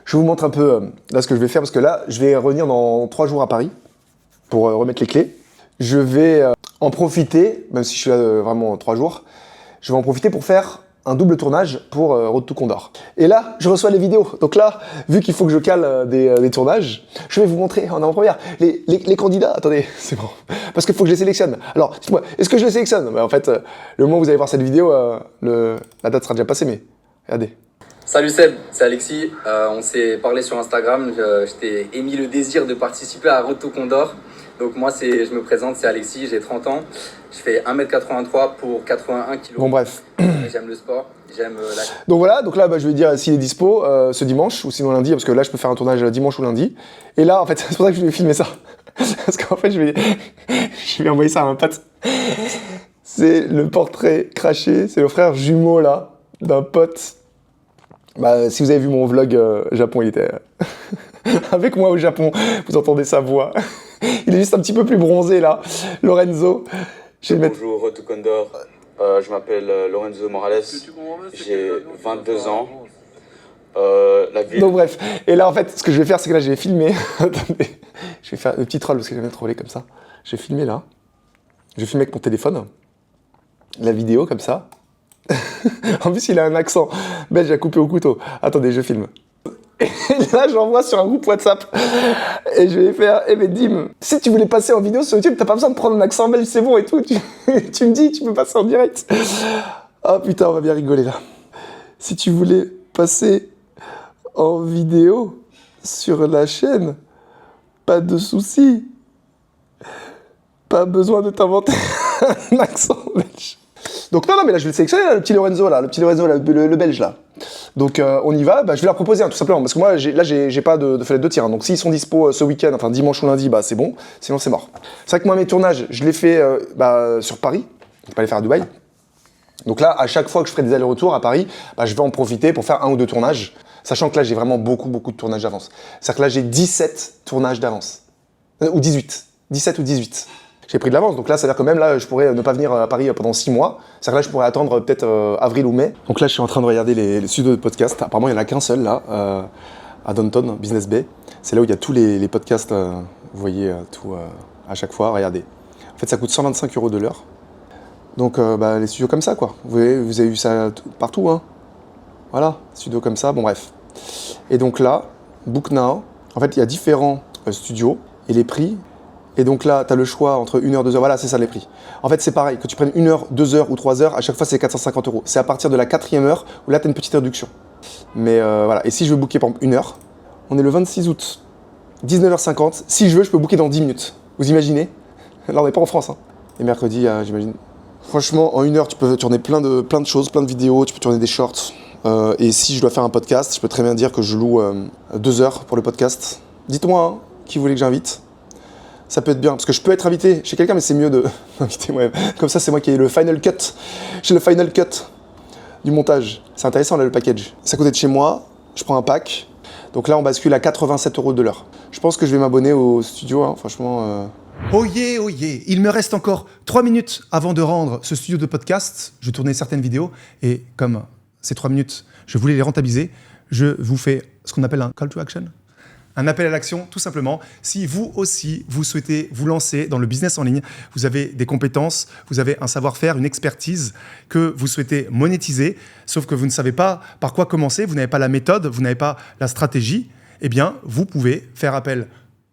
Je vous montre un peu là ce que je vais faire, parce que là, je vais revenir dans 3 jours à Paris pour remettre les clés. Je vais en profiter, même si je suis là vraiment 3 jours, je vais en profiter pour faire un double tournage pour Road to Condor. Et là, je reçois les vidéos. Donc là, vu qu'il faut que je cale des tournages, je vais vous montrer en avant-première les candidats. Attendez, c'est bon. Parce qu'il faut que je les sélectionne. Alors, dites-moi, est-ce que je les sélectionne? En fait, le moment où vous allez voir cette vidéo, la date sera déjà passée, mais regardez. Salut Seb, c'est Alexis. On s'est parlé sur Instagram. Je t'ai émis le désir de participer à Road to Condor. Donc moi, je me présente, c'est Alexis, j'ai 30 ans. Je fais 1m83 pour 81 kg. Bon bref. J'aime le sport, j'aime la... Donc voilà, donc là je vais dire s'il est dispo ce dimanche ou sinon lundi, parce que là je peux faire un tournage dimanche ou lundi. Et là en fait, c'est pour ça que je vais filmer ça. Parce qu'en fait je vais envoyer ça à un pote. C'est le portrait craché, c'est le frère jumeau là, d'un pote. Bah si vous avez vu mon vlog Japon, il était avec moi au Japon, vous entendez sa voix. Il est juste un petit peu plus bronzé là, Lorenzo. Bonjour, Road to Condor. Je m'appelle Lorenzo Morales. J'ai 22 ans. la ville. Donc bref, et là en fait, ce que je vais faire, c'est que là, je vais filmer. Attendez, je vais faire le petit troll parce que j'aime bien troller comme ça. Je vais filmer là. Je vais filmer avec mon téléphone. La vidéo comme ça. En plus, il a un accent belge à couper au couteau. Attendez, je filme. Et là, j'envoie sur un groupe WhatsApp. Et je vais faire, mais Dim, si tu voulais passer en vidéo sur YouTube, t'as pas besoin de prendre un accent belge, c'est bon et tout. Tu me dis, tu peux passer en direct. Oh putain, on va bien rigoler là. Si tu voulais passer en vidéo sur la chaîne, pas de soucis. Pas besoin de t'inventer un accent belge. Donc non, mais là je vais le sélectionner, là, le petit Lorenzo, le belge là. Donc on y va, je vais leur proposer tout simplement, parce que moi j'ai pas de fenêtre de tir, hein. Donc s'ils sont dispo ce week-end, enfin dimanche ou lundi, c'est bon, sinon c'est mort. C'est vrai que moi mes tournages, je les fais sur Paris, je vais pas les faire à Dubaï. Donc là, à chaque fois que je ferai des allers-retours à Paris, je vais en profiter pour faire 1 ou 2 tournages, sachant que là j'ai vraiment beaucoup de tournages d'avance. C'est-à-dire que là j'ai 17 tournages d'avance, ou 18, 17 ou 18. J'ai pris de l'avance, donc là, ça veut dire que même là, je pourrais ne pas venir à Paris pendant 6 mois. C'est-à-dire que là, je pourrais attendre peut-être avril ou mai. Donc là, je suis en train de regarder les studios de podcast. Apparemment, il n'y en a qu'un seul là, à Downtown, Business Bay. C'est là où il y a tous les podcasts, vous voyez tout à chaque fois. Regardez. En fait, ça coûte 125 € de l'heure. Donc, les studios comme ça, quoi. Vous avez vu ça partout, hein. Voilà, studios comme ça, bon bref. Et donc là, Book Now, en fait, il y a différents studios et les prix. Et donc là, tu as le choix entre 1 heure, 2 heures, voilà, c'est ça les prix. En fait, c'est pareil, que tu prennes 1 heure, 2 heures ou 3 heures, à chaque fois, c'est 450 €. C'est à partir de la 4e heure où là, tu as une petite réduction. Mais voilà, et si je veux booker par exemple 1 heure, on est le 26 août, 19h50. Si je veux, je peux booker dans 10 minutes. Vous imaginez? Là, on n'est pas en France, hein. Et mercredi, j'imagine. Franchement, en 1 heure, tu peux tourner plein de choses, plein de vidéos, tu peux tourner des shorts. Et si je dois faire un podcast, je peux très bien dire que je loue 2 heures pour le podcast. Dites-moi, hein, qui vous voulez que j'invite? Ça peut être bien, parce que je peux être invité chez quelqu'un, mais c'est mieux de m'inviter moi-même. Comme ça, c'est moi qui ai le final cut. J'ai le final cut du montage. C'est intéressant, là, le package. C'est à côté de chez moi, je prends un pack. Donc là, on bascule à 87 € de l'heure. Je pense que je vais m'abonner au studio, hein, franchement. Oh yeah, il me reste encore 3 minutes avant de rendre ce studio de podcast. Je tournais certaines vidéos, et comme ces 3 minutes, je voulais les rentabiliser, je vous fais ce qu'on appelle un call to action. Un appel à l'action, tout simplement. Si vous aussi, vous souhaitez vous lancer dans le business en ligne, vous avez des compétences, vous avez un savoir-faire, une expertise que vous souhaitez monétiser, sauf que vous ne savez pas par quoi commencer, vous n'avez pas la méthode, vous n'avez pas la stratégie, eh bien, vous pouvez faire appel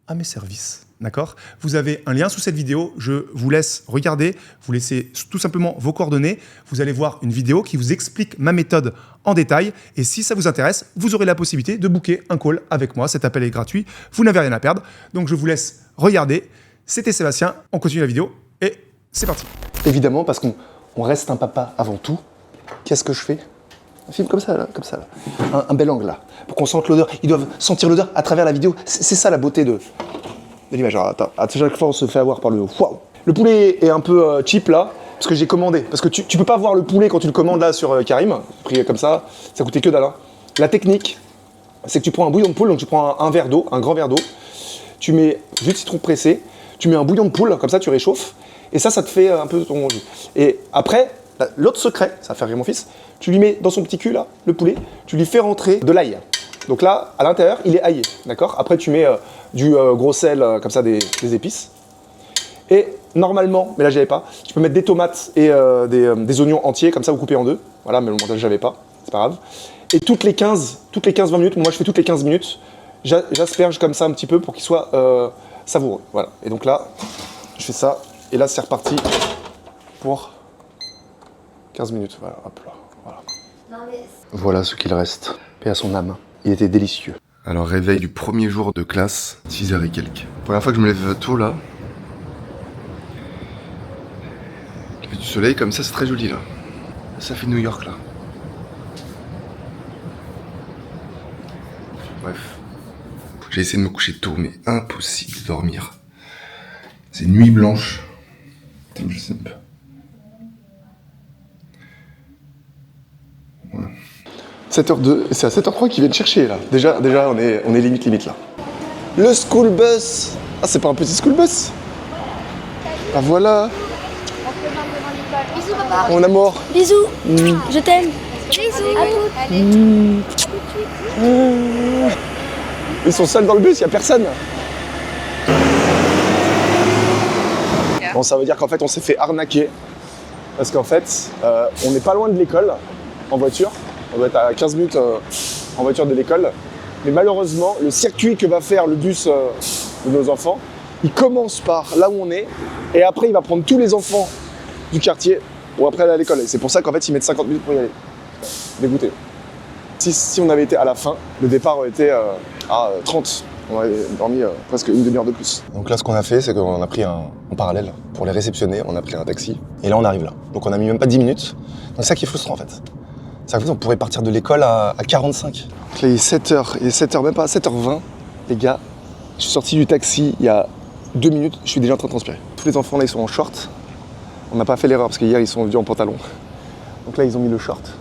à mes services. D'accord ? Vous avez un lien sous cette vidéo, je vous laisse regarder, vous laissez tout simplement vos coordonnées, vous allez voir une vidéo qui vous explique ma méthode en détail, et si ça vous intéresse, vous aurez la possibilité de booker un call avec moi, cet appel est gratuit, vous n'avez rien à perdre, donc je vous laisse regarder. C'était Sébastien, on continue la vidéo, et c'est parti. Évidemment, parce qu'on reste un papa avant tout, qu'est-ce que je fais ? Un film comme ça, là. Un bel angle, là, pour qu'on sente l'odeur. Ils doivent sentir l'odeur à travers la vidéo, c'est ça la beauté de l'image. Alors, attends, à chaque fois on se fait avoir par le waouh. Le poulet est un peu cheap là, parce que j'ai commandé. Parce que tu peux pas voir le poulet quand tu le commandes là sur Karim, pris comme ça coûtait que dalle. Hein. La technique, c'est que tu prends un bouillon de poule, donc tu prends un verre d'eau, un grand verre d'eau, tu mets jus de citron pressé, tu mets un bouillon de poule, comme ça tu réchauffes, et ça te fait un peu ton jus. Et après, l'autre secret, ça va faire rire mon fils, tu lui mets dans son petit cul là, le poulet, tu lui fais rentrer de l'ail. Donc là, à l'intérieur, il est aillé, d'accord ? Après, tu mets du gros sel, comme ça, des épices. Et normalement, mais là, j'avais pas, tu peux mettre des tomates et des oignons entiers, comme ça, ou coupés en deux. Voilà, mais le montage, j'avais pas, c'est pas grave. Et toutes les 15-20 minutes, moi, je fais toutes les 15 minutes, j'asperge comme ça un petit peu pour qu'il soit savoureux. Voilà. Et donc là, je fais ça, et là, c'est reparti pour 15 minutes. Voilà, hop là, voilà. Voilà ce qu'il reste. Paix à son âme. Il était délicieux. Alors réveil du premier jour de classe, 6h et quelques. Première fois que je me lève tôt là. Il fait du soleil comme ça, c'est très joli là. Ça fait New York là. Bref. J'ai essayé de me coucher tôt, mais impossible de dormir. C'est nuit blanche. Je sais pas. Ouais. 7h02, c'est à 7h03 qu'ils viennent chercher là. Déjà on est limite là. Le school bus. Ah, c'est pas un petit school bus. Ah voilà. Bisous papa. Mon amour. Bisous. Je t'aime. Bisous. À toutes. Ils sont seuls dans le bus, il n'y a personne. Bon, ça veut dire qu'en fait, on s'est fait arnaquer. Parce qu'en fait, on n'est pas loin de l'école en voiture. On doit être à 15 minutes en voiture de l'école. Mais malheureusement, le circuit que va faire le bus de nos enfants, il commence par là où on est. Et après, il va prendre tous les enfants du quartier pour après aller à l'école. Et c'est pour ça qu'en fait, ils mettent 50 minutes pour y aller. Dégoûté. Si on avait été à la fin, le départ aurait été à 30. On aurait dormi presque une demi-heure de plus. Donc là, ce qu'on a fait, c'est qu'on a pris en parallèle pour les réceptionner. On a pris un taxi. Et là, on arrive là. Donc on a mis même pas 10 minutes. Donc c'est ça qui est frustrant en fait. C'est qu'on pourrait partir de l'école à 45. Donc là, il est 7h. Il est 7h, même pas 7h20. Les gars, je suis sorti du taxi il y a 2 minutes. Je suis déjà en train de transpirer. Tous les enfants là, ils sont en short. On n'a pas fait l'erreur parce qu'hier, ils sont venus en pantalon. Donc là, ils ont mis le short.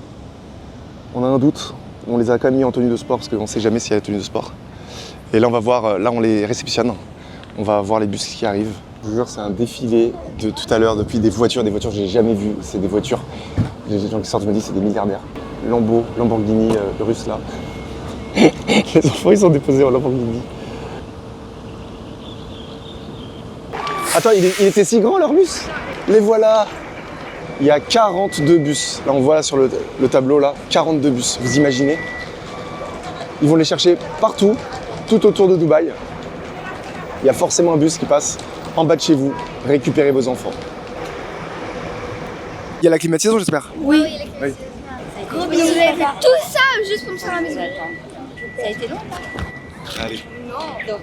On a un doute. On les a quand même mis en tenue de sport parce qu'on ne sait jamais s'il y a la tenue de sport. Et là, on va voir, là, on les réceptionne. On va voir les bus qui arrivent. Je vous jure, c'est un défilé de tout à l'heure, depuis des voitures que j'ai jamais vues. C'est des voitures, les gens qui sortent, je me dis, c'est des milliardaires. Lamborghini russe, là. Les enfants, ils sont déposés en Lamborghini. Attends, il était si grand, leur bus? Les voilà. Il y a 42 bus. Là, on voit là, sur le tableau, là, 42 bus. Vous imaginez? Ils vont les chercher partout, tout autour de Dubaï. Il y a forcément un bus qui passe en bas de chez vous, récupérer vos enfants. Il y a la climatisation, j'espère? Oui. Vous avez fait tout ça juste pour me faire la maison. Ça a été long, Allez. non?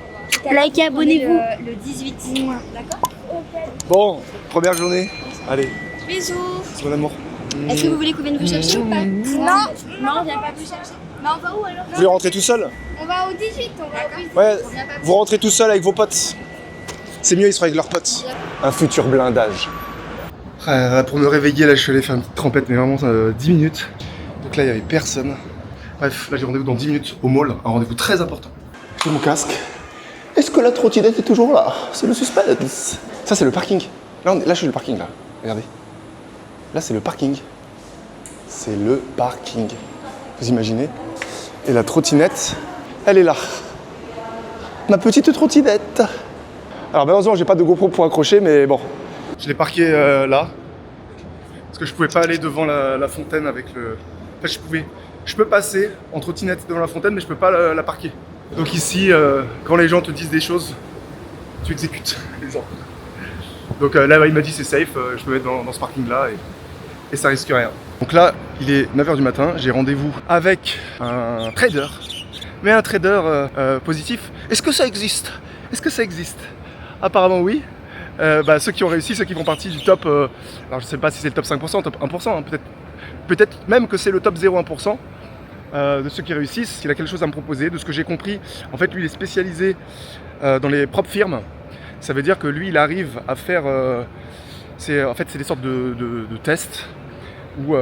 Likez, abonnez-vous. Le 18. D'accord. Bon, première journée. Allez, Bisous. c'est mon amour. Est-ce que vous voulez qu'on vienne vous chercher ou pas? Non. Non, on vient pas vous chercher. Mais on va où alors? Vous voulez rentrer tout seul? On va au 18, on va au 18. Ouais, vous rentrez tout seul avec vos potes. C'est mieux, ils seront avec leurs potes. Un futur blindage. Pour me réveiller, là, je suis allé faire une petite trempette, mais vraiment 10 minutes. Donc là, il n'y avait personne. Bref, là, j'ai rendez-vous dans 10 minutes au mall. Un rendez-vous très important. J'ai mon casque. Est-ce que la trottinette est toujours là? C'est le suspense. Ça, c'est le parking. Là, je suis le parking, là. Regardez. Là, c'est le parking. C'est le parking. Vous imaginez? Et la trottinette, elle est là. Ma petite trottinette. Alors malheureusement, j'ai pas de GoPro pour accrocher, mais bon. Je l'ai parqué là. Parce que je pouvais pas aller devant la fontaine avec le... Enfin, je peux passer en trottinette devant la fontaine, mais je peux pas la parquer. Donc ici, quand les gens te disent des choses, tu exécutes les ordres. Donc là, il m'a dit c'est safe, je peux être dans ce parking-là et ça risque rien. Donc là, il est 9h du matin, j'ai rendez-vous avec un trader. Mais un trader positif. Est-ce que ça existe? Est-ce que ça existe? Apparemment oui. Ceux qui ont réussi, ceux qui font partie du top, alors je sais pas si c'est le top 5%, top 1%, hein, peut-être même que c'est le top 0,1% de ceux qui réussissent. Il a quelque chose à me proposer, de ce que j'ai compris. En fait, lui, il est spécialisé dans les propres firmes. Ça veut dire que lui, il arrive à faire... c'est des sortes de tests ou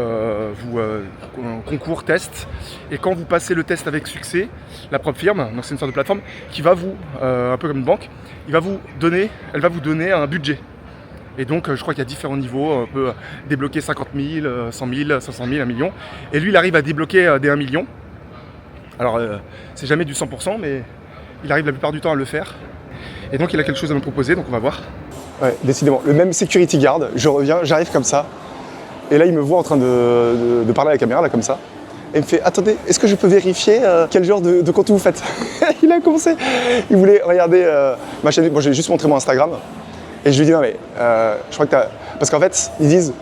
concours, tests. Et quand vous passez le test avec succès, la propre firme, donc c'est une sorte de plateforme, qui va vous, un peu comme une banque, elle va vous donner un budget. Et donc je crois qu'il y a différents niveaux, on peut débloquer 50 000, 100 000, 500 000, 1 million. Et lui, il arrive à débloquer des 1 million. Alors c'est jamais du 100%, mais il arrive la plupart du temps à le faire. Et donc il a quelque chose à me proposer, donc on va voir. Ouais, décidément, le même security guard, je reviens, j'arrive comme ça. Et là, il me voit en train de parler à la caméra, là, comme ça. Et il me fait, attendez, est-ce que je peux vérifier quel genre de contenu vous faites? Il a commencé, il voulait regarder ma chaîne. Bon, j'ai juste montré mon Instagram. Et je lui dis, non mais, je crois que t'as... Parce qu'en fait, ils disent,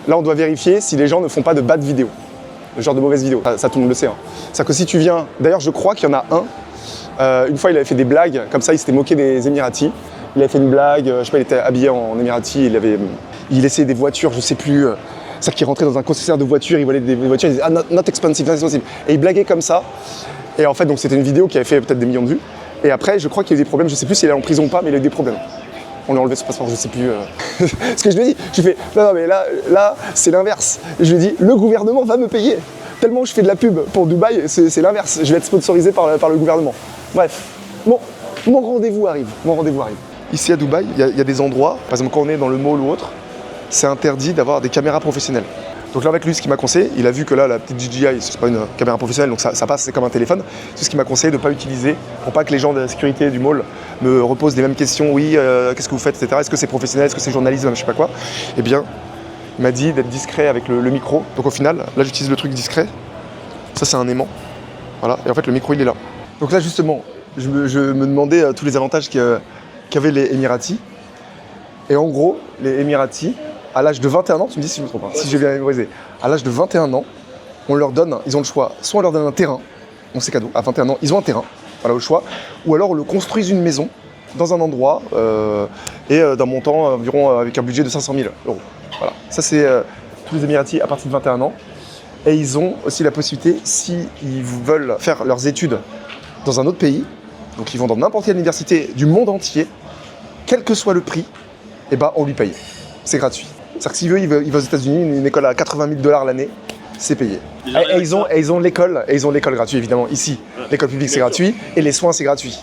là, on doit vérifier si les gens ne font pas de bad vidéos. Le genre de mauvaises vidéos. Ça, tout le monde le sait. Hein. C'est-à-dire que si tu viens... D'ailleurs, je crois qu'il y en a un. Une fois, il avait fait des blagues, comme ça, il s'était moqué des Émiratis. Il avait fait une blague, je sais pas, il était habillé en Émirati, il essayait des voitures, je sais plus... C'est-à-dire qu'il rentrait dans un concessionnaire de voitures, il volait des voitures, il disait « Ah, not expensive, not expensive ». Et il blaguait comme ça. Et en fait, donc c'était une vidéo qui avait fait peut-être des millions de vues. Et après, je crois qu'il y a eu des problèmes, je sais plus s'il est en prison ou pas, mais il a eu des problèmes. On lui a enlevé son passeport, je sais plus. Ce que je lui ai dit, je lui ai fait « Non, mais là c'est l'inverse ». Je lui ai dit « Le gouvernement va me payer ». Tellement je fais de la pub pour Dubaï, c'est l'inverse. Je vais être sponsorisé par le gouvernement. Bref, mon rendez-vous arrive. Ici à Dubaï, il y a des endroits, par exemple quand on est dans le mall ou autre, c'est interdit d'avoir des caméras professionnelles. Donc là, avec lui, ce qu'il m'a conseillé, il a vu que là, la petite DJI, c'est pas une caméra professionnelle, donc ça passe, c'est comme un téléphone. C'est ce qu'il m'a conseillé de ne pas utiliser pour pas que les gens de la sécurité du mall me reposent les mêmes questions. Oui, qu'est-ce que vous faites, etc. Est-ce que c'est professionnel, est-ce que c'est journalisme, je sais pas quoi. Eh bien, il m'a dit d'être discret avec le micro. Donc au final, là, j'utilise le truc discret. Ça, c'est un aimant. Voilà. Et en fait, le micro, il est là. Donc là, justement, je me demandais tous les avantages qu'avaient les Emiratis. Et en gros, les Emiratis, à l'âge de 21 ans, tu me dis si je me trompe pas, si j'ai bien mémorisé, à l'âge de 21 ans, on leur donne, ils ont le choix, soit on leur donne un terrain, donc c'est cadeau, à 21 ans, ils ont un terrain, voilà au choix, ou alors on le construise une maison dans un endroit et d'un montant environ avec un budget de 500 000 €. Voilà, ça c'est tous les Émiratis à partir de 21 ans. Et ils ont aussi la possibilité, s'ils veulent faire leurs études dans un autre pays, donc ils vont dans n'importe quelle université du monde entier, quel que soit le prix, et ben on lui paye. C'est gratuit. C'est-à-dire que s'il veut, il va aux États-Unis, une école à 80 000 $ l'année, c'est payé. Et ils ont l'école gratuite évidemment ici. L'école publique c'est gratuit et les soins c'est gratuit.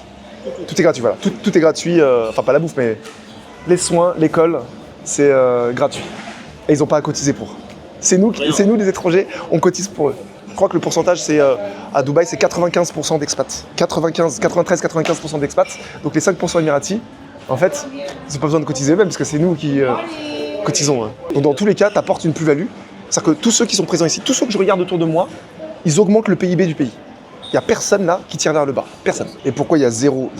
Tout est gratuit, voilà. Tout est gratuit, enfin pas la bouffe, mais les soins, l'école, c'est gratuit. Et ils n'ont pas à cotiser pour. C'est nous les étrangers, on cotise pour eux. Je crois que le pourcentage, c'est à Dubaï, c'est 95% d'expats. 93-95% d'expats. Donc les 5% émiratis, en fait, ils n'ont pas besoin de cotiser eux-mêmes parce que c'est nous qui cotisons. Hein. Donc dans tous les cas, tu apportes une plus-value. C'est-à-dire que tous ceux qui sont présents ici, tous ceux que je regarde autour de moi, ils augmentent le PIB du pays. Il n'y a personne là qui tire vers le bas. Personne. Et pourquoi il y a zéro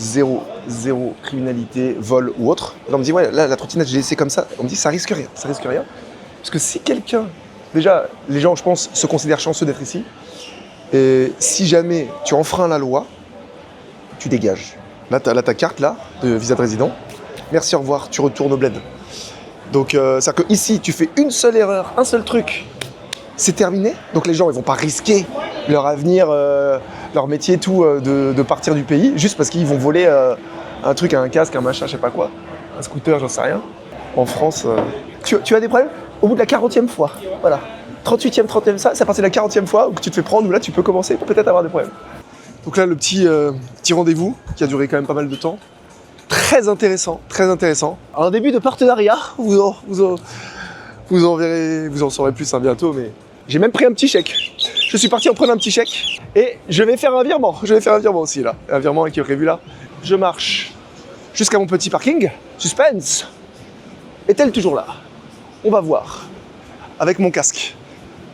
criminalité, vol ou autre? Là, on me dit, ouais, là, la trottinette, j'ai laissé comme ça. On me dit, ça risque rien. Ça risque rien. Parce que si quelqu'un... Déjà, les gens, je pense, se considèrent chanceux d'être ici. Et si jamais tu enfreins la loi, tu dégages. Là, tu as ta carte là, de visa de résident. Merci, au revoir, tu retournes au bled. Donc, c'est-à-dire qu'ici, tu fais une seule erreur, un seul truc, c'est terminé. Donc les gens, ils vont pas risquer leur avenir, leur métier, tout, de partir du pays, juste parce qu'ils vont voler un truc, un casque, un machin, je sais pas quoi, un scooter, j'en sais rien. En France, tu as des problèmes au bout de la 40e fois, voilà. 38e, 30e, ça, c'est à partir de la 40e fois où tu te fais prendre, où là, tu peux commencer peut-être avoir des problèmes. Donc là, le petit rendez-vous, qui a duré quand même pas mal de temps, très intéressant, très intéressant. Un début de partenariat, vous en saurez plus hein, bientôt, mais j'ai même pris un petit chèque. Je suis parti en prenant un petit chèque et je vais faire un virement. Je vais faire un virement aussi là, un virement qui est prévu là. Je marche jusqu'à mon petit parking. Suspense. Est-elle toujours là? On va voir. Avec mon casque.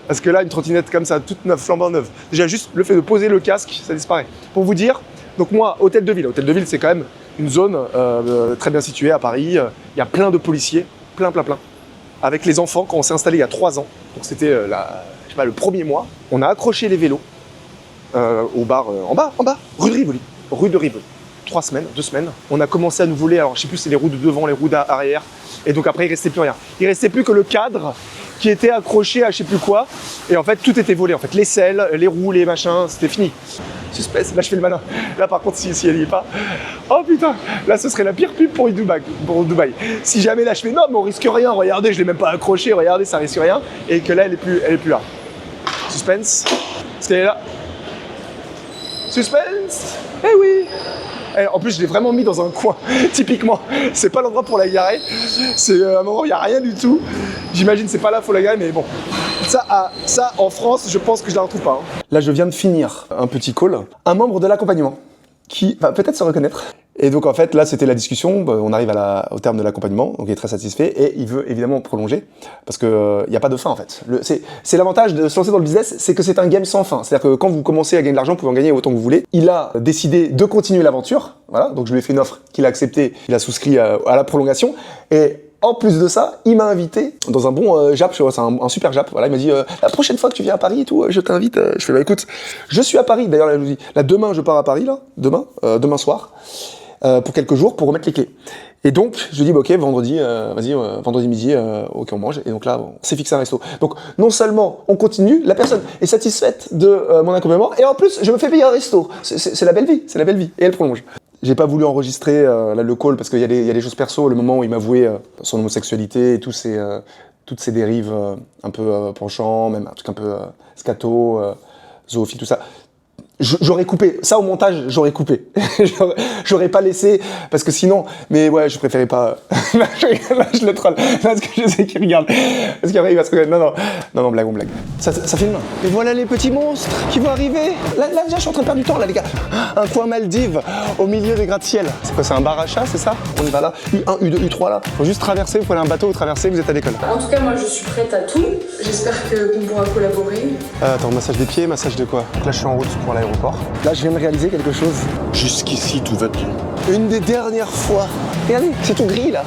Parce que là, une trottinette comme ça, toute neuve, flambant neuve. Déjà juste le fait de poser le casque, ça disparaît. Pour vous dire, donc moi, Hôtel de Ville. Hôtel de Ville, c'est quand même une zone très bien située à Paris. Il y a plein de policiers, plein. Avec les enfants, quand on s'est installé il y a 3 ans, donc c'était le premier mois, on a accroché les vélos au bar en bas, rue de Rivoli. 2 semaines. On a commencé à nous voler, alors je sais plus si c'est les roues de devant, les roues d'arrière, et donc après il restait plus rien. Il restait plus que le cadre qui était accroché à je sais plus quoi, et en fait tout était volé, en fait les selles, les roues, les machins, c'était fini. Suspense, là je fais le malin. Là par contre si elle y est pas, oh putain, là ce serait la pire pub pour Dubaï. Si jamais là je fais non mais on risque rien, regardez je l'ai même pas accroché, regardez ça risque rien, et que là elle est plus là. Suspense, est-ce qu'elle est là? Suspense, eh oui. Et en plus, je l'ai vraiment mis dans un coin, typiquement. C'est pas l'endroit pour la garer. C'est un endroit où il n'y a rien du tout. J'imagine c'est pas là, faut la garer, mais bon. Ça, en France, je pense que je la retrouve pas. Hein. Là, je viens de finir un petit call. Un membre de l'accompagnement qui va peut-être se reconnaître. Et donc, en fait, là, c'était la discussion. On arrive au terme de l'accompagnement, donc il est très satisfait. Et il veut évidemment prolonger, parce qu'il n'y a pas de fin, en fait. C'est l'avantage de se lancer dans le business, c'est que c'est un game sans fin. C'est-à-dire que quand vous commencez à gagner de l'argent, vous pouvez en gagner autant que vous voulez. Il a décidé de continuer l'aventure. Voilà, donc je lui ai fait une offre qu'il a acceptée. Il a souscrit à la prolongation. Et en plus de ça, il m'a invité dans un bon Jap, c'est un super Jap. Voilà, il m'a dit la prochaine fois que tu viens à Paris et tout, je t'invite. Je fais écoute, je suis à Paris. D'ailleurs, là demain, je pars à Paris là, demain soir. Pour quelques jours pour remettre les clés. Et donc, je dis, bah, ok, vendredi, vendredi midi, ok, on mange. Et donc là, on s'est fixé un resto. Donc, non seulement on continue, la personne est satisfaite de mon accompagnement, et en plus, je me fais payer un resto. C'est la belle vie, c'est la belle vie. Et elle prolonge. J'ai pas voulu enregistrer là, le call parce qu'il y a des choses perso, le moment où il m'avouait son homosexualité et toutes ces dérives un peu penchants, même un truc un peu scato, zoophile, tout ça. J'aurais coupé. Ça, au montage, j'aurais coupé. J'aurais pas laissé, parce que sinon... Mais ouais, je préférais pas... là, je le troll. Parce que je sais qu'il regarde. Parce qu'après, il va se regarder. Non, blague, on blague. Ça filme. Et voilà les petits monstres qui vont arriver. Là, déjà, je suis en train de perdre du temps, là, les gars. Un coin Maldives, au milieu des gratte-ciel. C'est quoi, c'est un bar à chat, c'est ça? On y va là. U1, U2, U3, là. Faut juste traverser, vous prenez un bateau, vous traversez, vous êtes à l'école. En tout cas, moi, je suis prête à tout. J'espère qu'on pourra collaborer. Attends, massage des pieds, massage de quoi? Là, je suis en route pour l'aéroport. Là, je viens de réaliser quelque chose. Jusqu'ici, tout va bien. Une des dernières fois. Regardez, c'est tout gris, là.